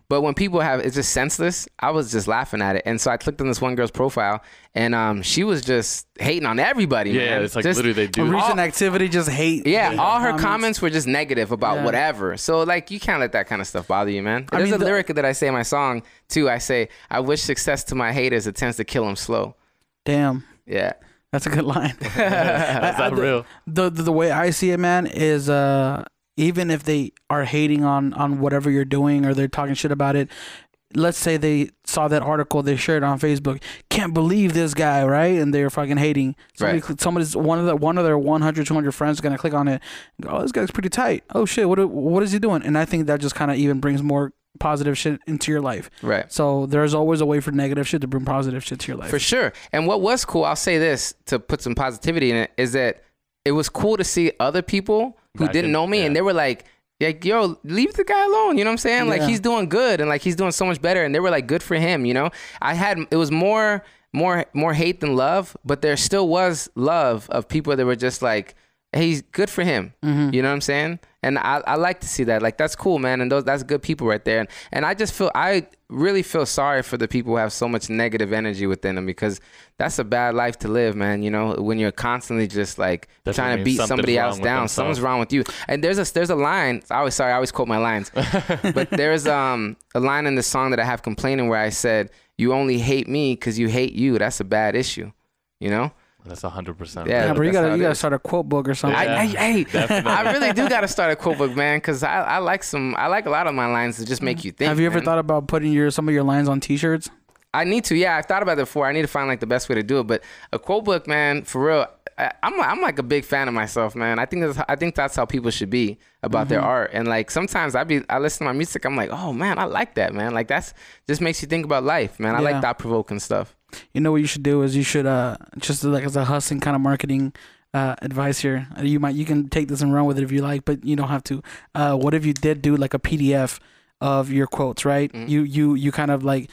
But when people it's just senseless, I was just laughing at it. And so I clicked on this one girl's profile, and she was just hating on everybody. Man. It's like just, literally they do recent activity, just hate. All her comments were just negative about whatever. So like you can't let that kind of stuff bother you, man. There's a lyric that I say in my song too. I say, I wish success to my haters, it tends to kill them slow. Damn. Yeah. That's a good line. That's not real. The way I see it, man, is even if they are hating on whatever you're doing or they're talking shit about it, let's say they saw that article, they shared it on Facebook. Can't believe this guy, right? And they're fucking hating. Somebody's one of their 100, 200 friends is gonna click on it and go, oh, this guy's pretty tight. Oh shit, what is he doing? And I think that just kind of even brings more positive shit into your life. Right. So there's always a way for negative shit to bring positive shit to your life. For sure. And what was cool, I'll say this to put some positivity in it, is that it was cool to see other people who didn't know me and they were like, yo, leave the guy alone. You know what I'm saying? Like he's doing good and like he's doing so much better. And they were like, good for him. You know, it was more hate than love, but there still was love of people that were just like, hey, he's good for him. You know what I'm saying? And I like to see that. Like, that's cool, man. And that's good people right there. And I really feel sorry for the people who have so much negative energy within them, because that's a bad life to live, man. You know, when you're constantly just like trying to beat somebody else down, something's wrong with you. And there's a line. I always quote my lines, but there's a line in the song that I have, Complaining, where I said, you only hate me because you hate you. That's a bad issue, you know? That's 100%. Yeah, but you gotta start a quote book or something. I really do gotta start a quote book, man, because I like a lot of my lines to just make you think. Have you ever thought about putting some of your lines on T-shirts? I need to. Yeah, I've thought about it before. I need to find like the best way to do it. But a quote book, man, for real. I'm like a big fan of myself, man. I think that's how people should be about their art. And like sometimes I listen to my music, I'm like, oh man, I like that, man. Like that's just makes you think about life, man. I like thought provoking stuff. You know what you should do is you should just like as a hustling kind of marketing advice here. You can take this and run with it if you like, but you don't have to. What if you did do like a PDF of your quotes, right? You kind of like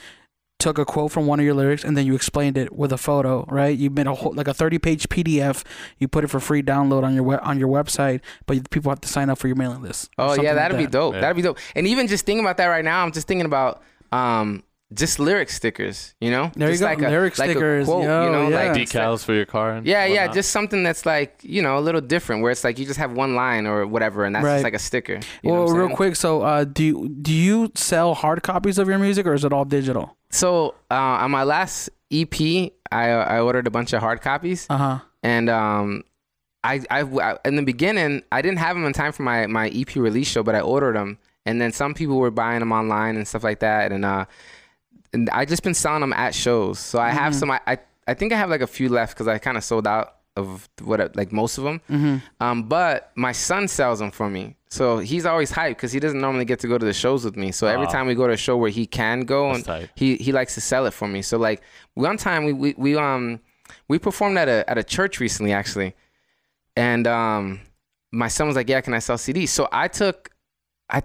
took a quote from one of your lyrics and then you explained it with a photo, right? You made a 30-page PDF. You put it for free download on your website, but people have to sign up for your mailing list. Oh yeah, that'd be dope. Yeah. That'd be dope. And even just thinking about that right now, I'm just thinking about just lyric stickers, you know? There just you go. Lyric stickers. A quote, you know, like decals for your car. And whatnot. Just something that's like, you know, a little different, where it's like you just have one line or whatever, and that's just like a sticker. Well, real quick, so do you sell hard copies of your music, or is it all digital? So on my last EP, I ordered a bunch of hard copies. And I in the beginning, I didn't have them in time for my EP release show, but I ordered them, and then some people were buying them online and stuff like that, and I just been selling them at shows. So I have some. I think I have like a few left because I kind of sold out of like most of them. But my son sells them for me, so he's always hyped because he doesn't normally get to go to the shows with me. So every time we go to a show where he can go, and he likes to sell it for me. So like one time we performed at a church recently actually, and my son was like, yeah, can I sell CDs? So I took 30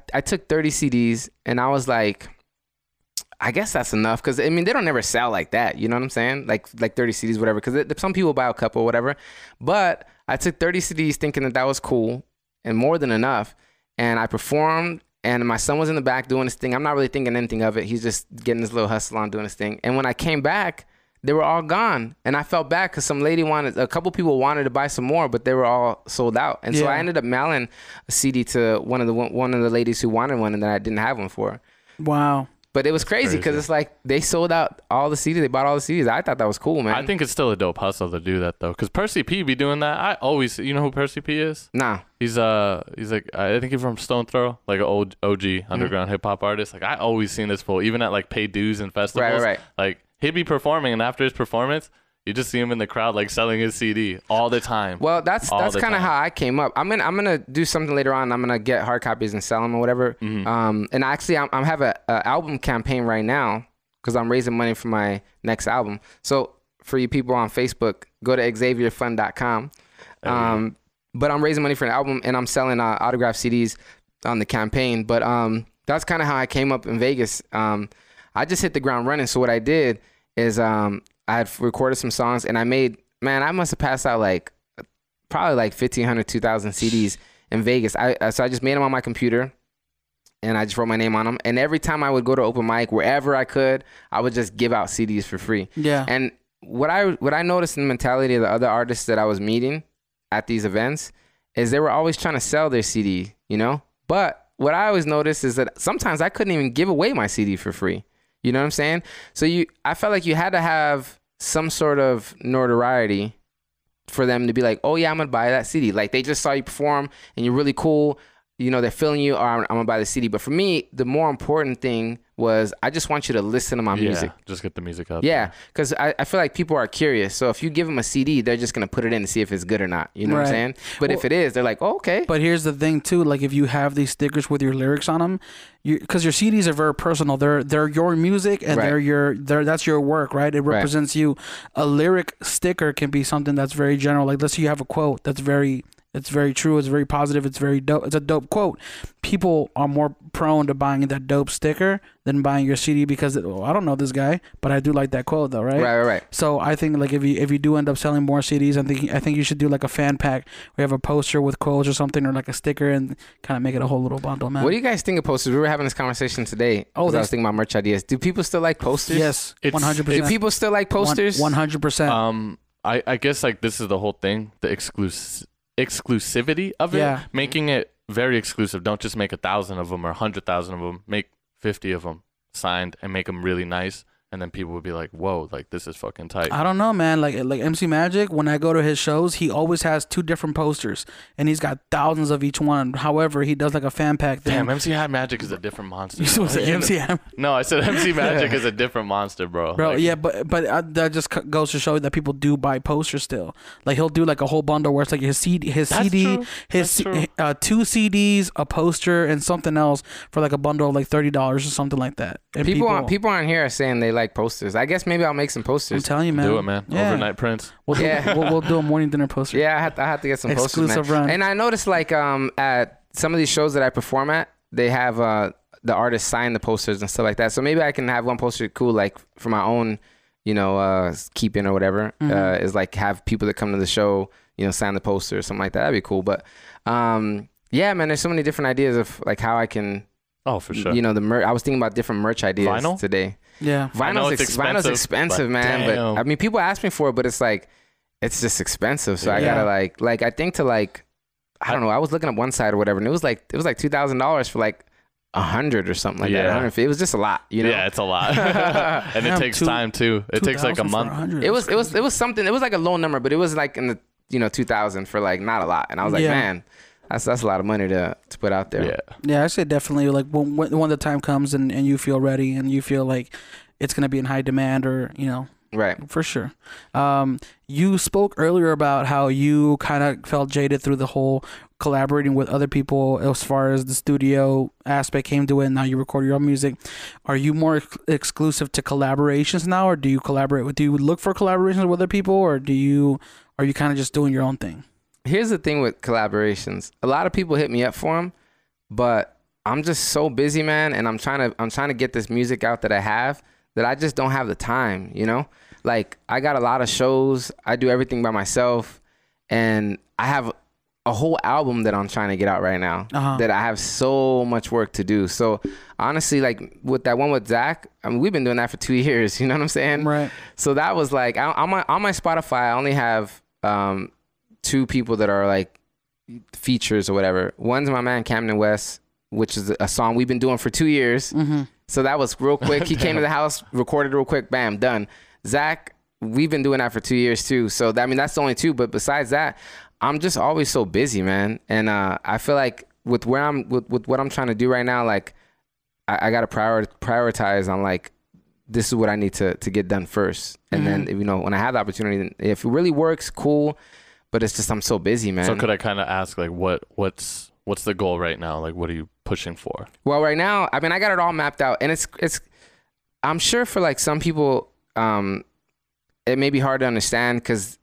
CDs, and I was like, I guess that's enough, because I mean they don't ever sell like that, you know what I'm saying? Like 30 CDs, whatever, because some people buy a couple or whatever. But I took 30 CDs thinking that was cool and more than enough, and I performed, and my son was in the back doing his thing. I'm not really thinking anything of it. He's just getting his little hustle on, doing his thing. And when I came back, they were all gone, and I felt bad because a couple people wanted to buy some more, but they were all sold out. And so I ended up mailing a CD to one of the ladies who wanted one, and then I didn't have one for her. Wow. But it was crazy because it's like they sold out all the CDs. They bought all the CDs. I thought that was cool, man. I think it's still a dope hustle to do that though, because Percy P be doing that. I always, you know who Percy P is? Nah. He's like, I think he's from Stone Throw, like an old OG underground hip hop artist. Like I always seen this fool, even at like paid dues and festivals. Right. Like he'd be performing, and after his performance, you just see him in the crowd like selling his CD all the time. Well, that's kind of how I came up. I'm gonna do something later on. I'm gonna get hard copies and sell them or whatever. And actually, I have a album campaign right now because I'm raising money for my next album. So for you people on Facebook, go to xavierfund.com. But I'm raising money for an album, and I'm selling autographed CDs on the campaign. But that's kind of how I came up in Vegas. I just hit the ground running. So what I did is I had recorded some songs, and I must have passed out like probably like 1,500, 2,000 CDs in Vegas. So I just made them on my computer, and I just wrote my name on them. And every time I would go to open mic, wherever I could, I would just give out CDs for free. Yeah. And what I noticed in the mentality of the other artists that I was meeting at these events is they were always trying to sell their CD, you know? But what I always noticed is that sometimes I couldn't even give away my CD for free. You know what I'm saying? So I felt like you had to have some sort of notoriety for them to be like, oh yeah, I'm gonna buy that CD. Like they just saw you perform and you're really cool. You know, they're feeling you, or I'm gonna buy the CD. But for me, the more important thing was I just want you to listen to my music. Just get the music out. Yeah, because I feel like people are curious. So if you give them a CD, they're just going to put it in to see if it's good or not. You know what I'm saying? But if it is, they're like, oh, okay. But here's the thing, too. Like, if you have these stickers with your lyrics on them, because your CDs are very personal. They're your music, and that's your work, right? It represents you. A lyric sticker can be something that's very general. Like, let's say you have a quote that's it's very true. It's very positive. It's very dope. It's a dope quote. People are more prone to buying that dope sticker than buying your CD because I don't know this guy, but I do like that quote though, right? Right. So I think like if you do end up selling more CDs, I think you should do like a fan pack. We have a poster with quotes or something, or like a sticker, and kind of make it a whole little bundle, man. What do you guys think of posters? We were having this conversation today. I was thinking about merch ideas. Do people still like posters? Yes, 100%. Do people still like posters? 100%. I guess like this is the whole thing, the exclusivity of it, making it very exclusive. Don't just make 1,000 of them or 100,000 of them. Make 50 of them signed and make them really nice, and then people would be like, whoa, like this is fucking tight. I don't know, man. Like MC Magic, when I go to his shows, he always has 2 different posters, and he's got thousands of each one. However, he does like a fan pack thing. Damn, MC Magic is a different monster. You supposed to say MC? No, I said MC Magic is a different monster, bro. Bro, like, yeah, but that just goes to show that people do buy posters still. Like he'll do like a whole bundle where it's like his CD, true. 2 CDs, a poster, and something else for like a bundle of like $30 or something like that. And people on here are saying they like posters. I guess maybe I'll make some posters. I'm telling you, man. Do it, man. Yeah. Overnight prints. We'll do a morning dinner poster. Yeah, I have to get some Exclusive posters, man. run. And I noticed like at some of these shows that I perform at, they have the artists sign the posters and stuff like that. So maybe I can have one poster cool like for my own, keeping or whatever. Is like have people that come to the show, sign the poster or something like that. That'd be cool. But yeah, man, there's so many different ideas of like how I can. Oh, for sure. The merch. I was thinking about different merch ideas today. Yeah, vinyl's expensive, man. Damn. But I mean, people ask me for it, but it's like it's just expensive. So I gotta like I think to like I don't know. I was looking up one site or whatever, and it was like $2,000 for like 100 or something like that. 150. It was just a lot, Yeah, it's a lot, and it takes time too. It takes like a month. It was something. It was like a low number, but it was like in the 2,000 for like not a lot. And I was like, man. That's a lot of money to put out there. Yeah, I say definitely like when the time comes and you feel ready and you feel like it's gonna be in high demand or right, for sure. You spoke earlier about how you kind of felt jaded through the whole collaborating with other people as far as the studio aspect came to it. And now you record your own music. Are you more exclusive to collaborations now, or do you look for collaborations with other people, or are you kind of just doing your own thing? Here's the thing with collaborations. A lot of people hit me up for them, but I'm just so busy, man, and I'm trying to get this music out that I have that I just don't have the time, Like I got a lot of shows. I do everything by myself, and I have a whole album that I'm trying to get out right now that I have so much work to do. So honestly, like with that one with Zach, I mean, we've been doing that for 2 years, you know what I'm saying? Right. So that was like on my Spotify, I only have 2 people that are like features or whatever. One's my man Camden West, which is a song we've been doing for 2 years. So that was real quick. He came to the house, recorded real quick, bam, done. Zach, we've been doing that for 2 years too. So that's the only 2. But besides that, I'm just always so busy, man. And I feel like with what I'm trying to do right now, like I gotta prioritize on like this is what I need to get done first. And then when I have the opportunity, if it really works, cool. But it's just I'm so busy, man. So could I kind of ask like what's the goal right now? Like what are you pushing for? Well, right now, I mean, I got it all mapped out, and it's I'm sure for like some people, it may be hard to understand because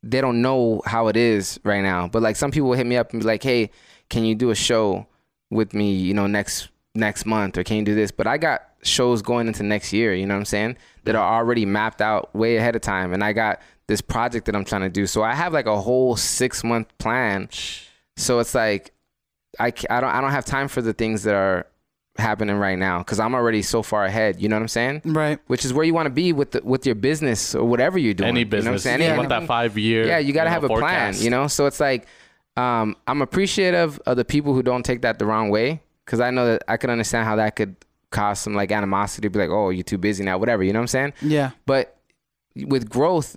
they don't know how it is right now. But like some people will hit me up and be like, "Hey, can you do a show with me? Next month, or can you do this?" But I got shows going into next year. You know what I'm saying? That are already mapped out way ahead of time, and I got this project that I'm trying to do. So I have like a whole 6-month plan. So it's like I don't have time for the things that are happening right now because I'm already so far ahead. You know what I'm saying? Right. Which is where you want to be with your business or whatever you're doing. Any business. You know what I'm saying? You want that 5-year. Yeah, you got to have a forecast. plan. So it's like I'm appreciative of the people who don't take that the wrong way because I know that I can understand how that could cause some like animosity, be like, oh, you're too busy now, whatever. You know what I'm saying? Yeah. But with growth,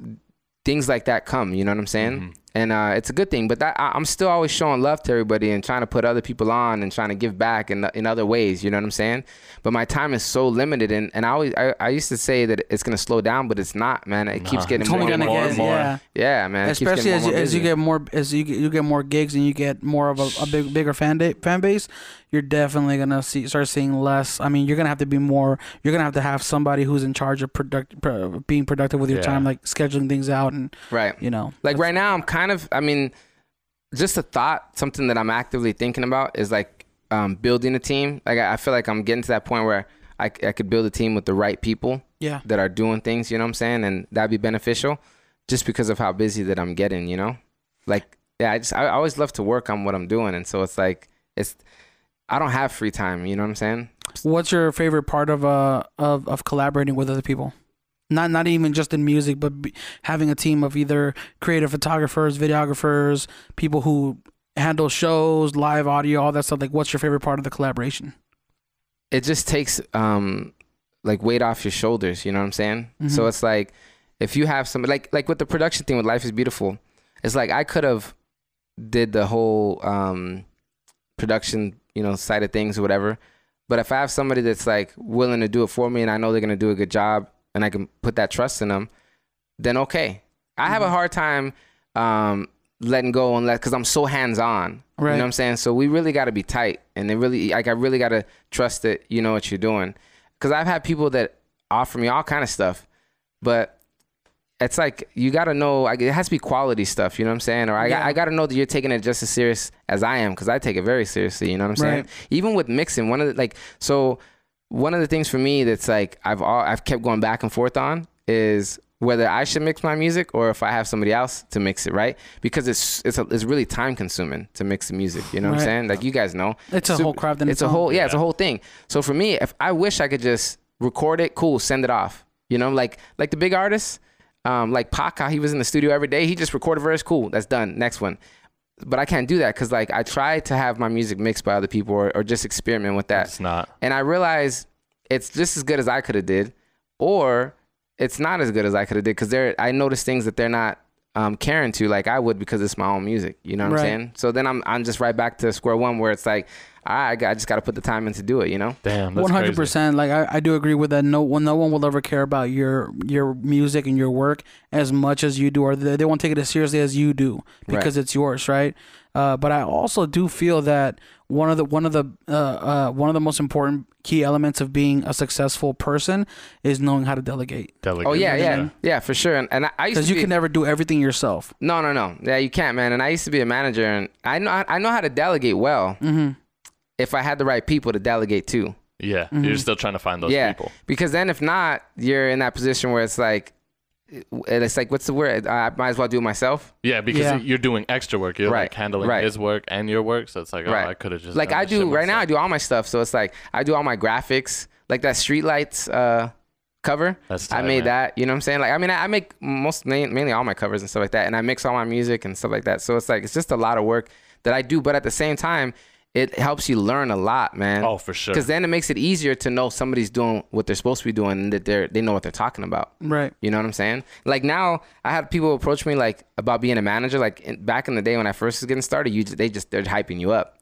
things like that come, you know what I'm saying? And it's a good thing, but I'm still always showing love to everybody and trying to put other people on and trying to give back in other ways, you know what I'm saying? But my time is so limited, and I used to say that it's gonna slow down, but it's not, man. It keeps getting more and more. Yeah, man. Especially as you get more gigs and you get more of a bigger fan base, you're definitely gonna start seeing less. I mean, you're gonna have to be more. You're gonna have to have somebody who's in charge of being productive with your time, like scheduling things out and like right now I'm kind of. I mean, just a thought, something that I'm actively thinking about is like building a team. Like I feel like I'm getting to that point where I could build a team with the right people that are doing things, you know what I'm saying? And that'd be beneficial just because of how busy that I'm getting, Like, yeah, I always love to work on what I'm doing. And so it's like, I don't have free time, you know what I'm saying? What's your favorite part of collaborating with other people? Not even just in music, but having a team of either creative photographers, videographers, people who handle shows, live audio, all that stuff. Like, what's your favorite part of the collaboration? It just takes like weight off your shoulders. You know what I'm saying? So it's like, if you have some, like with the production thing with Life is Beautiful, it's like I could have did the whole production, you know, side of things or whatever. But if I have somebody that's like willing to do it for me and I know they're going to do a good job and I can put that trust in them, then okay. I have a hard time letting go unless, because I'm so hands-on. Right. You know what I'm saying? So we really got to be tight, and it really, like, I really got to trust that you know what you're doing. Because I've had people that offer me all kind of stuff, but it's like, you got to know, it has to be quality stuff, you know what I'm saying? Or I got to know that you're taking it just as serious as I am, because I take it very seriously, you know what I'm saying? Even with mixing, one of the things for me that's like, I've kept going back and forth on is whether I should mix my music or if I have somebody else to mix it, right? Because it's really time consuming to mix the music, you know what I'm saying? Like, you guys know. It's a whole craft. It's a whole thing. So for me, if I wish I could just record it, cool, send it off. You know, like the big artists, like Pac, how he was in the studio every day, he just recorded a verse, cool, that's done, next one. But I can't do that because, like, I try to have my music mixed by other people or just experiment with that. It's not. And I realize it's just as good as I could have did, or it's not as good as I could have did, because I notice things that they're not caring to like I would, because it's my own music. You know what I'm saying? So then I'm just right back to square one, where it's like, I just got to put the time in to do it. You know? Damn, that's 100%. Crazy. Like I do agree with that. No one will ever care about your music and your work as much as you do, or they won't take it as seriously as you do, because it's yours, right? But I also do feel that one of the most important key elements of being a successful person is knowing how to delegate. Oh yeah, for sure. And I used to, because you can never do everything yourself. No. Yeah, you can't, man. And I used to be a manager, and I know how to delegate well. If I had the right people to delegate to. Yeah, you're still trying to find those people. Because then if not, you're in that position where it's like, what's the word? I might as well do it myself. Yeah, because you're doing extra work. You're like handling his work and your work. So it's like, I could have just like I do right now. I do all my stuff. So it's like I do all my graphics, like that Streetlights cover. That's tight, I made man. that. You know what I'm saying? Like, I mean, I make mainly all my covers and stuff like that, and I mix all my music and stuff like that. So it's like, it's just a lot of work that I do. But at the same time, it helps you learn a lot, man. Oh, for sure. Because then it makes it easier to know somebody's doing what they're supposed to be doing, and that they know what they're talking about. Right. You know what I'm saying? Like, now I have people approach me like about being a manager. Like back in the day when I first was getting started, they're hyping you up.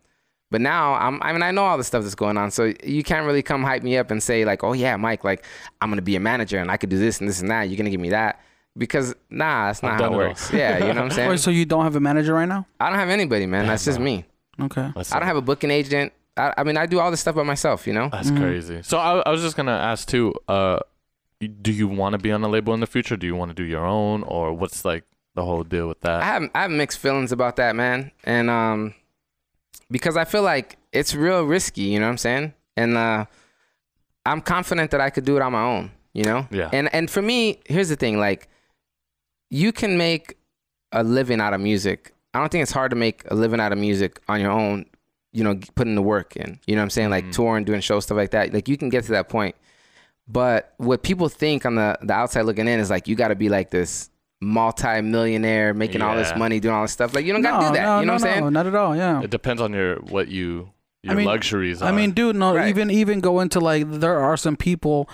But now I know all the stuff that's going on, so you can't really come hype me up and say like, oh yeah, Mike, like I'm gonna be a manager and I could do this and this and that. You're gonna give me that. Because that's not how it works. Yeah, you know what I'm saying? Wait, so you don't have a manager right now? I don't have anybody, man. That's just me. Okay. I don't have a booking agent. I mean, I do all this stuff by myself, you know? That's crazy. So I was just going to ask too, do you want to be on a label in the future? Do you want to do your own, or what's like the whole deal with that? I have mixed feelings about that, man. And because I feel like it's real risky, you know what I'm saying? And I'm confident that I could do it on my own, you know? Yeah. And for me, here's the thing, like, you can make a living out of music. I don't think it's hard to make a living out of music on your own, you know, putting the work in, you know what I'm saying? Like touring, doing shows, stuff like that. Like, you can get to that point. But what people think on the outside looking in is like, you got to be like this multi-millionaire, making all this money, doing all this stuff. Like, you don't got to do that. You know what I'm saying? No, not at all. Yeah. It depends on your luxuries are. I mean, dude, even go into like, there are some people,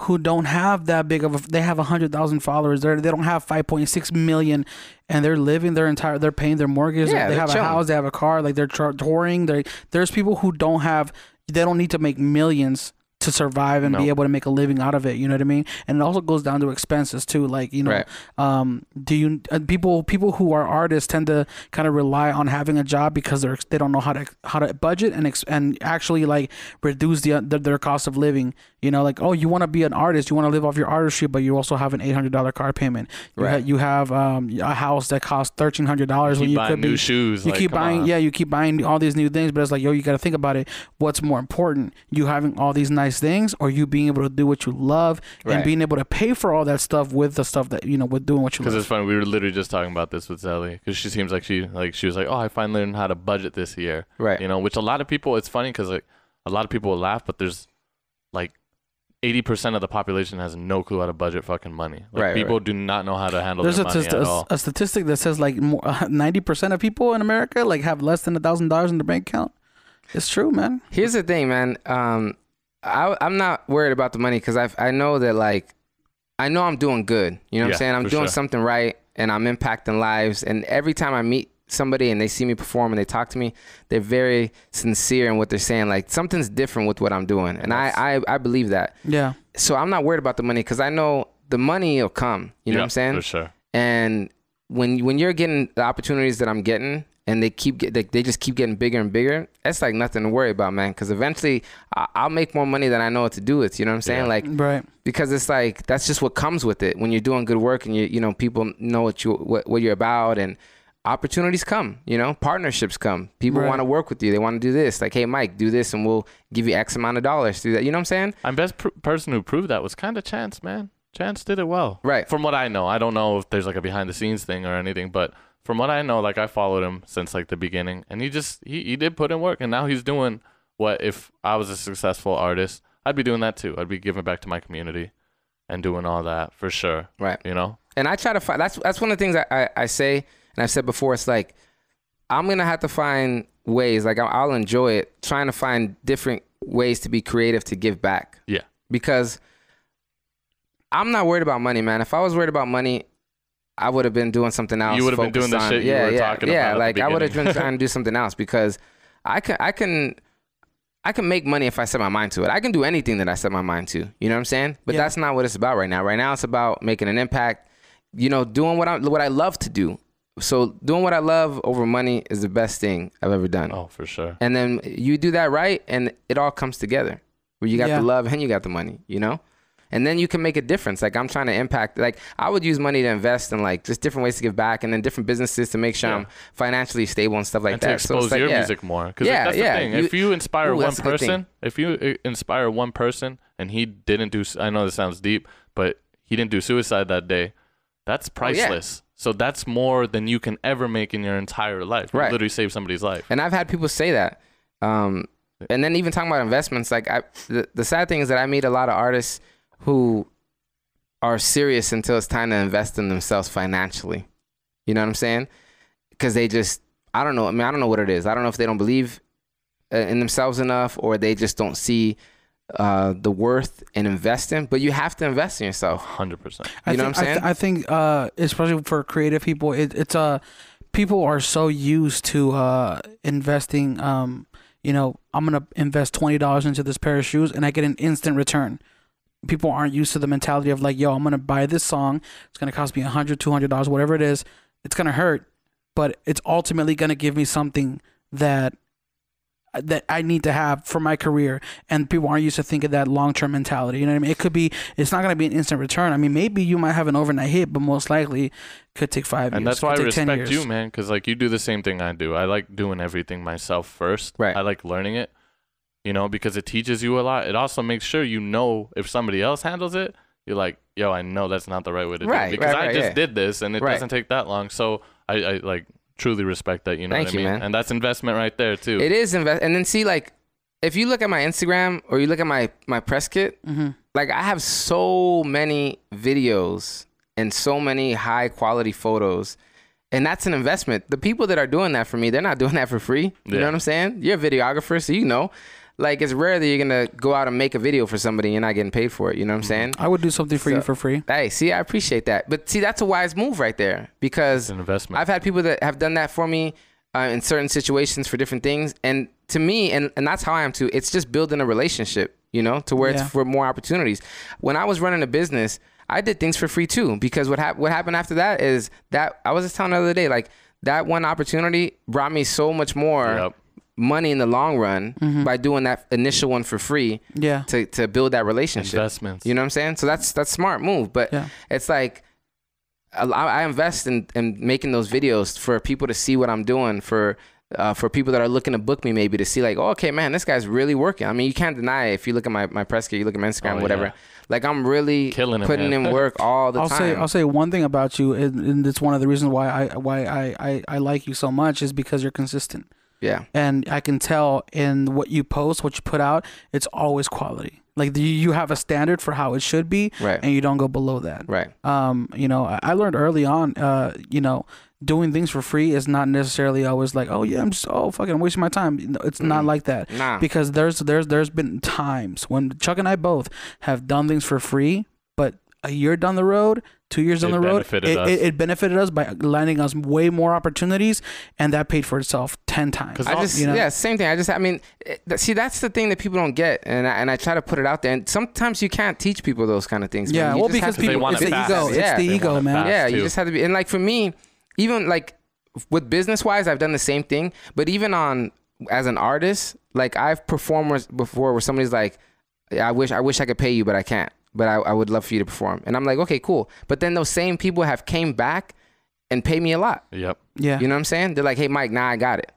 who don't have that big of they have 100,000 followers. They don't have 5.6 million, and they're living they're paying their mortgage. Yeah, they have a house, they have a car, like they're touring. There's people who they don't need to make millions to survive and be able to make a living out of it. You know what I mean? And it also goes down to expenses too. Like, you know, people who are artists tend to kind of rely on having a job because they don't know how to budget and actually like reduce their cost of living. You know, like, oh, you want to be an artist, you want to live off your artistry, but you also have an $800 car payment. You have a house that costs $1,300 when you could new shoes. You keep buying all these new things, but it's like, yo, you got to think about it. What's more important, you having all these nice things, or you being able to do what you love and being able to pay for all that stuff with the stuff that, you know, with doing what you love? Because it's funny, we were literally just talking about this with Zelly, because she seems like she was like, oh, I finally learned how to budget this year, right? You know, which a lot of people, it's funny because like a lot of people will laugh, but there's like 80% of the population has no clue how to budget fucking money. Like, people do not know how to handle their money at all. A statistic that says like 90% of people in America like have less than $1,000 in their bank account. It's true, man. Here's the thing, man. I'm not worried about the money because I know that, like, I know I'm doing good. You know what I'm saying? I'm doing something right, and I'm impacting lives. And every time I meet somebody and they see me perform and they talk to me, they're very sincere in what they're saying. Like, something's different with what I'm doing. And I believe that. Yeah. So I'm not worried about the money because I know the money will come. You know what I'm saying? For sure. And when you're getting the opportunities that I'm getting, and they just keep getting bigger and bigger, that's like nothing to worry about, man. Because eventually I'll make more money than I know what to do with. You know what I'm saying? Like, right. Because it's like, that's just what comes with it. When you're doing good work and you know, people know what you're about, and opportunities come, you know, partnerships come. People want to work with you. They want to do this. Like, hey, Mike, do this and we'll give you X amount of dollars to do that. You know what I'm saying? I'm best person who proved that was kind of Chance, man. Chance did it well. Right. From what I know. I don't know if there's like a behind the scenes thing or anything, but from what I know, like, I followed him since like the beginning, and he did put in work, and now he's doing what, if I was a successful artist, I'd be doing that too. I'd be giving back to my community and doing all that for sure. Right. You know? And I try to find, that's one of the things I say, and I've said before, it's like, I'm going to have to find ways, like, I'll enjoy it, trying to find different ways to be creative, to give back. Yeah. Because I'm not worried about money, man. If I was worried about money, I would have been doing something else. You would have been doing the shit you were talking about. Yeah, like, I would have been trying to do something else, because I can make money if I set my mind to it. I can do anything that I set my mind to. You know what I'm saying? But that's not what it's about right now. Right now, it's about making an impact. You know, doing what I love to do. So doing what I love over money is the best thing I've ever done. Oh, for sure. And then you do that right, and it all comes together. Where you got the love and you got the money. You know. And then you can make a difference. Like, I'm trying to impact, like, I would use money to invest in, like, just different ways to give back, and then different businesses to make sure I'm financially stable and stuff like and that. To expose so your music more. Because that's the thing. If you inspire one person, and he didn't do, I know this sounds deep, but he didn't do suicide that day, that's priceless. So that's more than you can ever make in your entire life. You literally save somebody's life. And I've had people say that. And then even talking about investments, like, the sad thing is that I meet a lot of artists who are serious until it's time to invest in themselves financially. You know what I'm saying? Because they just, I don't know. I mean, I don't know what it is. I don't know if they don't believe in themselves enough, or they just don't see the worth in investing. But you have to invest in yourself. 100%. You know what I'm saying? I think, especially for creative people, it's people are so used to investing. You know, I'm gonna invest $20 into this pair of shoes, and I get an instant return. People aren't used to the mentality of, like, yo, I'm going to buy this song. It's going to cost me $100, $200, whatever it is. It's going to hurt, but it's ultimately going to give me something that I need to have for my career. And people aren't used to think of that long-term mentality. You know what I mean? It's not going to be an instant return. I mean, maybe you might have an overnight hit, but most likely could take 5 years. And that's why I respect you, man, because, like, you do the same thing I do. I like doing everything myself first. Right. I like learning it. You know, because it teaches you a lot. It also makes sure you know if somebody else handles it, you're like, yo, I know that's not the right way to do it. Because I just did this, and it doesn't take that long. So I like truly respect that, you know what I mean? Man. And that's investment right there, too. It is investment. And then see, like, if you look at my Instagram or you look at my press kit, like, I have so many videos and so many high-quality photos. And that's an investment. The people that are doing that for me, they're not doing that for free. You know what I'm saying? You're a videographer, so you know. Like, it's rare that you're going to go out and make a video for somebody and you're not getting paid for it. You know what I'm saying? I would do something for you for free. Hey, see, I appreciate that. But see, that's a wise move right there, because it's an investment. I've had people that have done that for me in certain situations for different things. And to me, and that's how I am too, it's just building a relationship, you know, to where it's for more opportunities. When I was running a business, I did things for free too, because what happened after that is that I was just telling the other day, like, that one opportunity brought me so much more money in the long run by doing that initial one for free to build that relationship. Investments. You know what I'm saying? So that's smart move. But it's like, I invest in making those videos for people to see what I'm doing, for people that are looking to book me, maybe to see, like, oh, okay, man, this guy's really working. I mean, you can't deny it. If you look at my press kit, you look at my Instagram, whatever. Yeah. Like, I'm really putting in work all the time. I'll say one thing about you, and it's one of the reasons why I like you so much, is because you're consistent. Yeah. And I can tell in what you post, what you put out, it's always quality. Like you have a standard for how it should be, right, and you don't go below that. Right. You know, I learned early on, you know, doing things for free is not necessarily always like, oh yeah, I'm just fucking wasting my time. It's not like that. Nah. Because there's been times when Chuck and I both have done things for free, but a year down the road, 2 years down the road, it benefited us by landing us way more opportunities, and that paid for itself 10 times. Yeah, same thing. I mean, see, that's the thing that people don't get, and I try to put it out there. And sometimes you can't teach people those kind of things. Yeah, man. well, because people, it's the ego. It's the ego, man. Yeah, you just have to be. And like for me, even like with business wise, I've done the same thing. But even as an artist, like I've performed before where somebody's like, I wish I could pay you, but I can't. But I would love for you to perform. And I'm like, okay, cool. But then those same people have came back and paid me a lot. Yep. Yeah. You know what I'm saying? They're like, hey, Mike, I got it.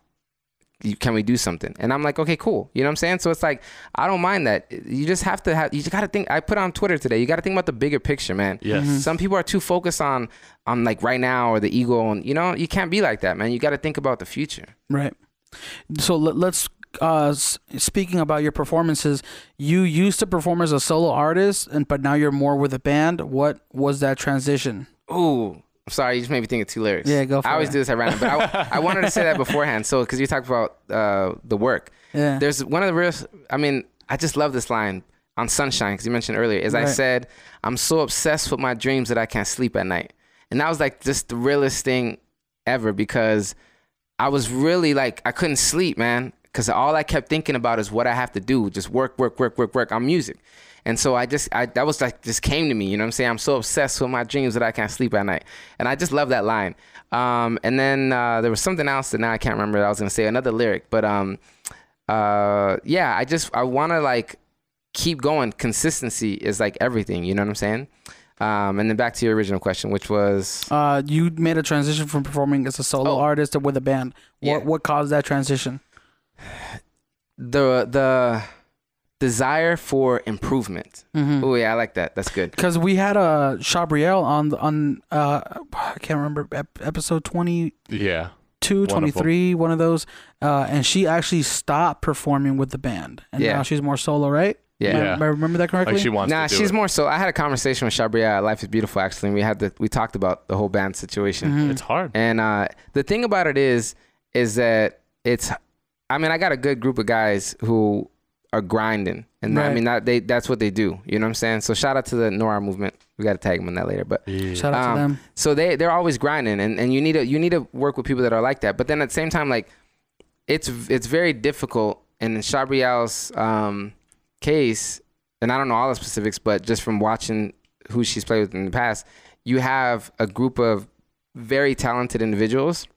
Can we do something? And I'm like, okay, cool. You know what I'm saying? So it's like, I don't mind that. You just have to you just got to think. I put on Twitter today, you got to think about the bigger picture, man. Yes. Some people are too focused on like right now or the ego. And, you know, you can't be like that, man. You got to think about the future. Right. So let's speaking about your performances, you used to perform as a solo artist, but now you're more with a band. What was that transition? Ooh, I'm sorry, you just made me think of 2 lyrics. Yeah, go for it. I always do this at random, but I wanted to say that beforehand. So, because you talked about the work. Yeah. There's one of the real, I mean, I just love this line on Sunshine, because you mentioned earlier, as I said, I'm so obsessed with my dreams that I can't sleep at night. And that was like just the realest thing ever, because I was really like, I couldn't sleep, man. Because all I kept thinking about is what I have to do. Just work on music. And so that was like, just came to me, you know what I'm saying? I'm so obsessed with my dreams that I can't sleep at night. And I just love that line. And then there was something else that now I can't remember that I was going to say, another lyric. But yeah, I want to like keep going. Consistency is like everything, you know what I'm saying? And then back to your original question, which was... you made a transition from performing as a solo artist to with a band. What caused that transition? The desire for improvement. Mm-hmm. Oh yeah, I like that. That's good. Because we had a Xavier on I can't remember, episode 20. Yeah. 23, one of those. And she actually stopped performing with the band, and now she's more solo, right? Yeah. I remember that correctly? Like she wants to do she's it. more so. I had a conversation with Xavier at Life is Beautiful, actually, and we talked about the whole band situation. Mm-hmm. It's hard. And the thing about it is that I mean, I got a good group of guys who are grinding, and I mean that's what they do. You know what I'm saying? So shout out to the Nora movement. We got to tag them in that later, but shout out to them. So they're always grinding, and you need to work with people that are like that. But then at the same time, like it's very difficult. And in Xavier's case, and I don't know all the specifics, but just from watching who she's played with in the past, you have a group of very talented individuals